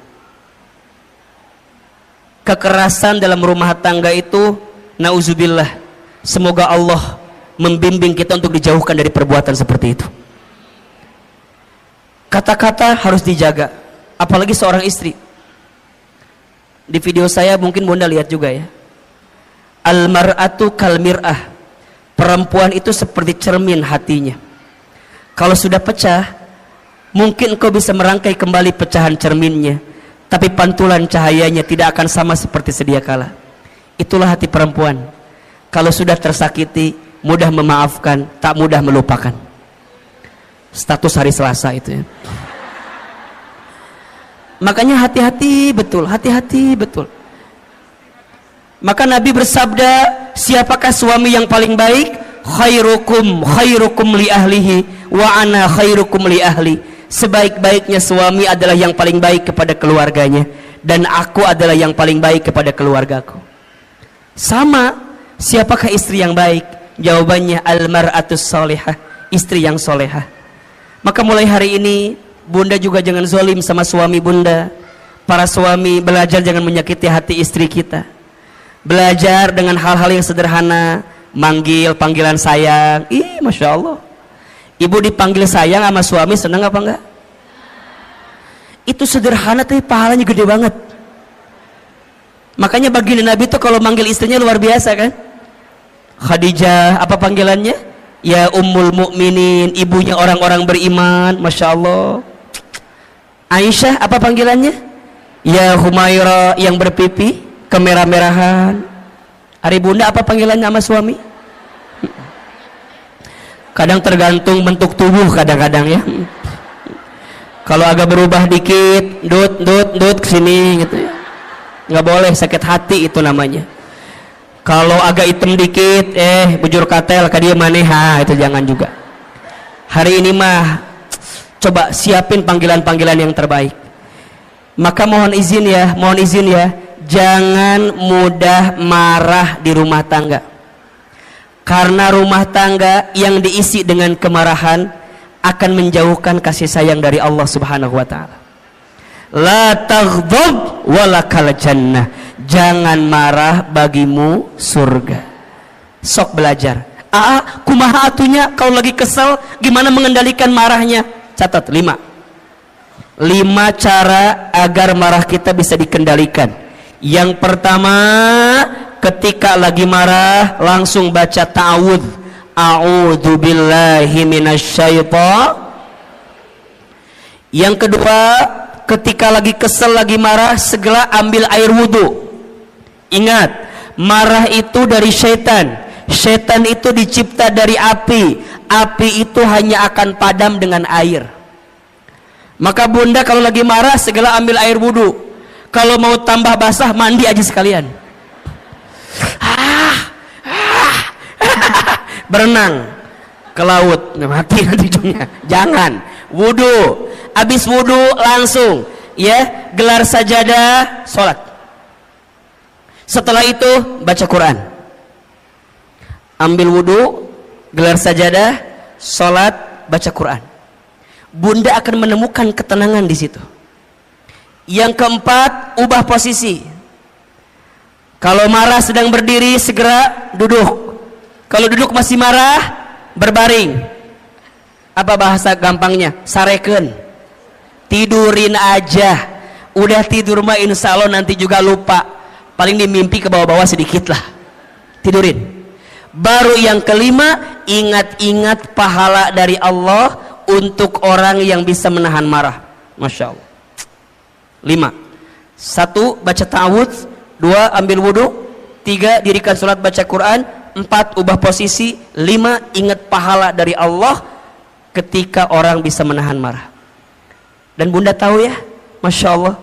kekerasan dalam rumah tangga itu, nauzubillah, semoga Allah membimbing kita untuk dijauhkan dari perbuatan seperti itu. Kata-kata harus dijaga, apalagi seorang istri. Di video saya mungkin Bunda lihat juga ya, al-mar'atu kal mir'ah, perempuan itu seperti cermin hatinya. Kalau sudah pecah, mungkin kau bisa merangkai kembali pecahan cerminnya, tapi pantulan cahayanya tidak akan sama seperti sedia kala. Itulah hati perempuan. Kalau sudah tersakiti, mudah memaafkan, tak mudah melupakan. Status hari Selasa itu ya. Makanya hati-hati betul, hati-hati betul. Maka Nabi bersabda, siapakah suami yang paling baik? Khairukum li ahlihi wa ana khairukum li ahli. Sebaik-baiknya suami adalah yang paling baik kepada keluarganya, dan aku adalah yang paling baik kepada keluargaku. Sama, siapakah istri yang baik? Jawabannya al-mar'atus salihah, istri yang solehah. Maka mulai hari ini Bunda juga jangan zalim sama suami Bunda. Para suami, belajar jangan menyakiti hati istri kita. Belajar dengan hal-hal yang sederhana, manggil panggilan sayang. Ih, Masya Allah, ibu dipanggil sayang sama suami senang apa enggak? Itu sederhana tapi pahalanya gede banget. Makanya baginda Nabi itu kalau manggil istrinya luar biasa kan. Khadijah, apa panggilannya? Ya Ummul Mukminin, ibunya orang-orang beriman, Masya Allah. Aisyah, apa panggilannya? Ya Humaira, yang berpipi kemerah-merahan. Hari Bunda, apa panggilannya sama suami? Kadang tergantung bentuk tubuh, kadang-kadang ya. Kalau agak berubah dikit, dut kesini gitu ya, nggak boleh, sakit hati itu namanya. Kalau agak hitam dikit, bujur katel ke dia maneha, itu jangan juga. Hari ini mah coba siapin panggilan-panggilan yang terbaik. Maka mohon izin ya, jangan mudah marah di rumah tangga. Karena rumah tangga yang diisi dengan kemarahan akan menjauhkan kasih sayang dari Allah Subhanahu wa taala. La taghdab walakal jannah. Jangan marah, bagimu surga. Sok belajar. Kumaha atunya kalau lagi kesel gimana mengendalikan marahnya? Catat 5 cara agar marah kita bisa dikendalikan. Yang pertama, ketika lagi marah langsung baca ta'awudz. A'udzu billahi minasyaitonir. Yang kedua, ketika lagi kesel, lagi marah, segera ambil air wudhu. Ingat, marah itu dari syaitan. Syaitan itu dicipta dari api. Api itu hanya akan padam dengan air. Maka Bunda kalau lagi marah segera ambil air wudhu. Kalau mau tambah basah, mandi aja sekalian. Berenang ke laut, mati nanti ujungnya. Jangan, wudhu. Habis wudhu langsung ya gelar sajadah, sholat. Setelah itu baca Quran. Ambil wudhu, gelar sajadah, sholat, baca Quran. Bunda akan menemukan ketenangan di situ. Yang keempat, ubah posisi. Kalau marah sedang berdiri, segera duduk. Kalau duduk masih marah, berbaring. Apa bahasa gampangnya? Sareken. Tidurin aja. Udah tidur mah insya Allah nanti juga lupa. Paling dimimpi ke bawah-bawah sedikit lah. Tidurin. Baru yang kelima, ingat-ingat pahala dari Allah untuk orang yang bisa menahan marah. Masya Allah. 5. 1. Baca ta'awudz. 2. Ambil wudhu. 3. Dirikan sholat baca Quran. 4. Ubah posisi. 5. Ingat pahala dari Allah ketika orang bisa menahan marah. Dan Bunda tahu ya, Masya Allah,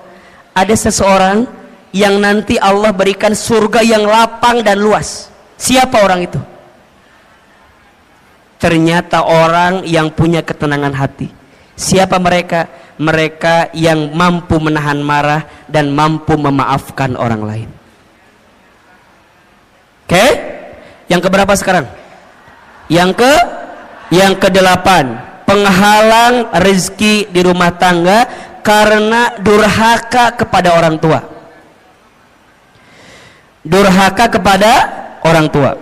ada seseorang yang nanti Allah berikan surga yang lapang dan luas. Siapa orang itu? Ternyata orang yang punya ketenangan hati. Siapa mereka? Mereka yang mampu menahan marah dan mampu memaafkan orang lain. Oke? Yang keberapa sekarang? Yang ke-8. Penghalang rezeki di rumah tangga karena durhaka kepada orang tua. durhaka kepada orang tua.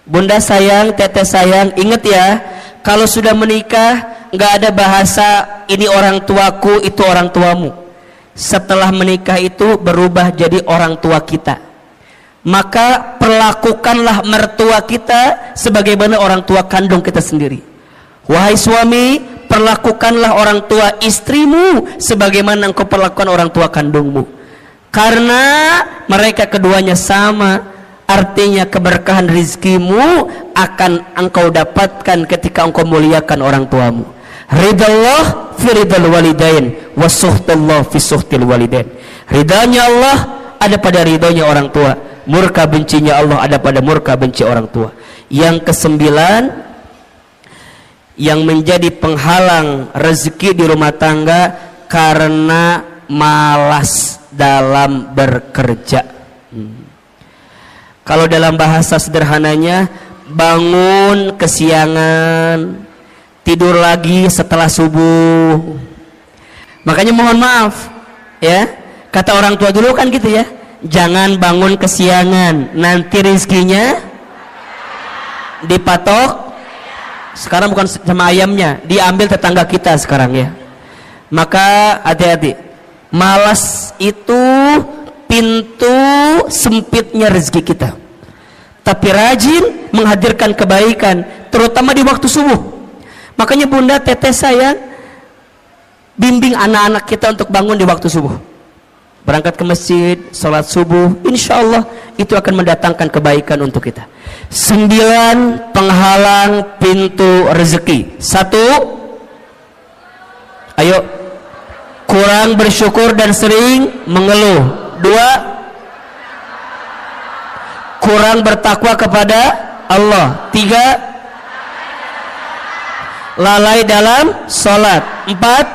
Bunda sayang, teteh sayang, ingat ya, kalau sudah menikah nggak ada bahasa ini orang tuaku, itu orang tuamu. Setelah menikah itu berubah jadi orang tua kita. Maka perlakukanlah mertua kita sebagaimana orang tua kandung kita sendiri. Wahai suami, perlakukanlah orang tua istrimu sebagaimana engkau perlakukan orang tua kandungmu. Karena mereka keduanya sama, artinya keberkahan rizkimu akan engkau dapatkan ketika engkau muliakan orang tuamu. Ridallah fi ridal walidain wa suhtullah fi suhtil walidain. Ridanya Allah ada pada ridhonya orang tua, murka bencinya Allah ada pada murka benci orang tua. Yang kesembilan, yang menjadi penghalang rezeki di rumah tangga karena malas dalam bekerja. Kalau dalam bahasa sederhananya, bangun kesiangan, tidur lagi setelah subuh. Makanya mohon maaf ya, kata orang tua dulu kan gitu ya, jangan bangun kesiangan, nanti rizkinya dipatok. Sekarang bukan sama ayamnya, diambil tetangga kita sekarang ya. Maka hati-hati, malas itu pintu sempitnya rezeki kita. Tapi rajin menghadirkan kebaikan, terutama di waktu subuh. Makanya bunda, teteh sayang, bimbing anak-anak kita untuk bangun di waktu subuh. Berangkat ke masjid, sholat subuh, insya Allah itu akan mendatangkan kebaikan untuk kita. 9 penghalang pintu rezeki. 1, ayo, kurang bersyukur dan sering mengeluh. 2, kurang bertakwa kepada Allah. 3, lalai dalam sholat. 4,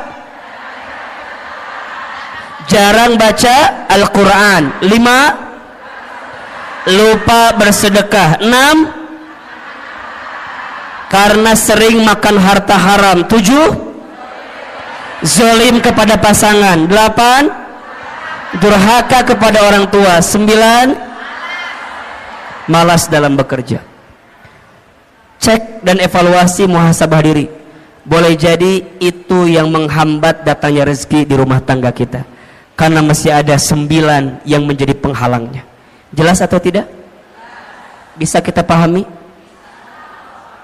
jarang baca Al-Quran. 5, lupa bersedekah. 6, karena sering makan harta haram. 7, zalim kepada pasangan. 8, durhaka kepada orang tua. 9, malas dalam bekerja. Cek dan evaluasi, muhasabah diri. Boleh jadi itu yang menghambat datangnya rezeki di rumah tangga kita, karena masih ada 9 yang menjadi penghalangnya. Jelas atau tidak? Bisa kita pahami?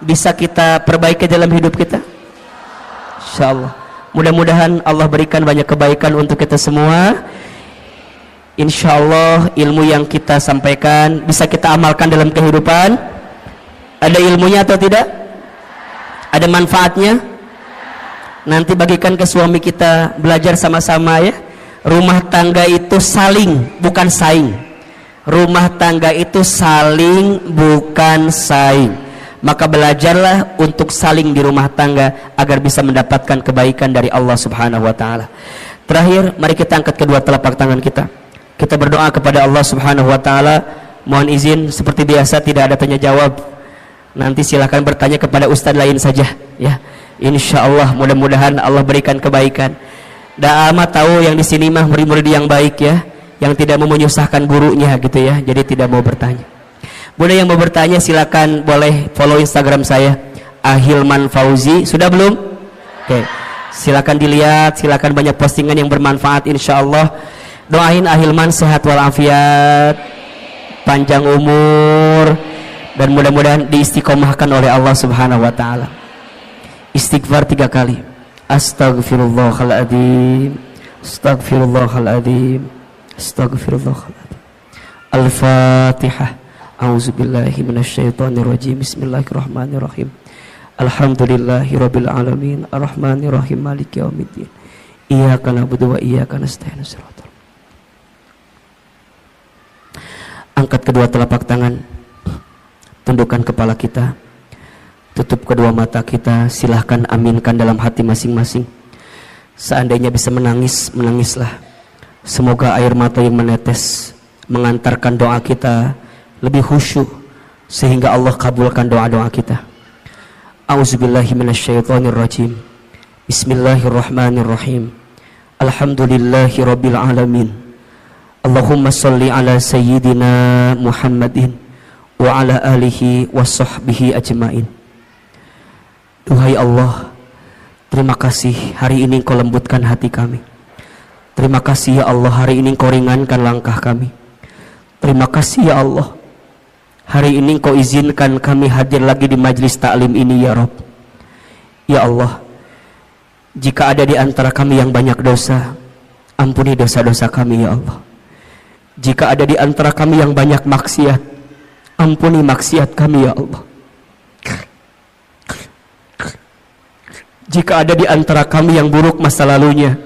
Bisa kita perbaiki dalam hidup kita? Insyaallah. Mudah-mudahan Allah berikan banyak kebaikan untuk kita semua. Insyaallah ilmu yang kita sampaikan bisa kita amalkan dalam kehidupan. Ada ilmunya atau tidak? Ada manfaatnya? Nanti bagikan ke suami kita, belajar sama-sama ya. Rumah tangga itu saling, bukan saing. Rumah tangga itu saling, bukan saing. Maka belajarlah untuk saling di rumah tangga agar bisa mendapatkan kebaikan dari Allah Subhanahu wa taala. Terakhir, mari kita angkat kedua telapak tangan kita. Kita berdoa kepada Allah Subhanahu wa taala. Mohon izin, seperti biasa tidak ada tanya jawab. Nanti silakan bertanya kepada ustadz lain saja ya. Insyaallah mudah-mudahan Allah berikan kebaikan. Dah amat tahu yang di sini mah murid-murid yang baik ya, yang tidak mau menyusahkan gurunya gitu ya, jadi tidak mau bertanya. Bunda yang mau bertanya silakan boleh follow Instagram saya Ahilman Fauzi. Sudah belum? Oke. Silakan dilihat, silakan banyak postingan yang bermanfaat insyaallah. Doain Ahilman sehat walafiat, panjang umur, dan mudah-mudahan diistiqomahkan oleh Allah Subhanahu wa taala. Istighfar 3 kali. Astaghfirullahaladzim, astaghfirullahaladzim, astaghfirullahaladzim. Al-Fatihah. A'udzubillahi minasyaitonirrajim. Bismillahirrahmanirrahim. Alhamdulillahirabbil alamin, arrahmanirrahim, maliki yaumiddin. Iyyaka na'budu wa iyyaka nasta'in. Angkat kedua telapak tangan, tundukkan kepala kita, tutup kedua mata kita, silahkan aminkan dalam hati masing-masing. Seandainya bisa menangis, menangislah. Semoga air mata yang menetes mengantarkan doa kita lebih khusyuk, sehingga Allah kabulkan doa-doa kita. A'udzubillahi minasyaitonirrajim. Bismillahirrahmanirrahim. Alhamdulillahi rabbil alamin. Allahumma sholli ala sayyidina Muhammadin wa ala alihi wa sahbihi ajmain. Duhai Allah, terima kasih hari ini Engkau lembutkan hati kami. Terima kasih ya Allah, hari ini Engkau ringankan langkah kami. Terima kasih ya Allah, hari ini Engkau izinkan kami hadir lagi di majlis taklim ini ya Rabb. Ya Allah, jika ada di antara kami yang banyak dosa, ampuni dosa-dosa kami ya Allah. Jika ada di antara kami yang banyak maksiat, ampuni maksiat kami ya Allah. Jika ada di antara kami yang buruk masa lalunya,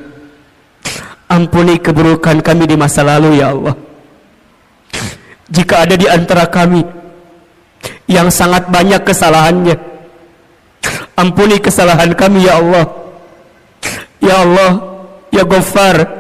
ampuni keburukan kami di masa lalu ya Allah. Jika ada di antara kami yang sangat banyak kesalahannya, ampuni kesalahan kami ya Allah. Ya Allah, ya Ghaffar,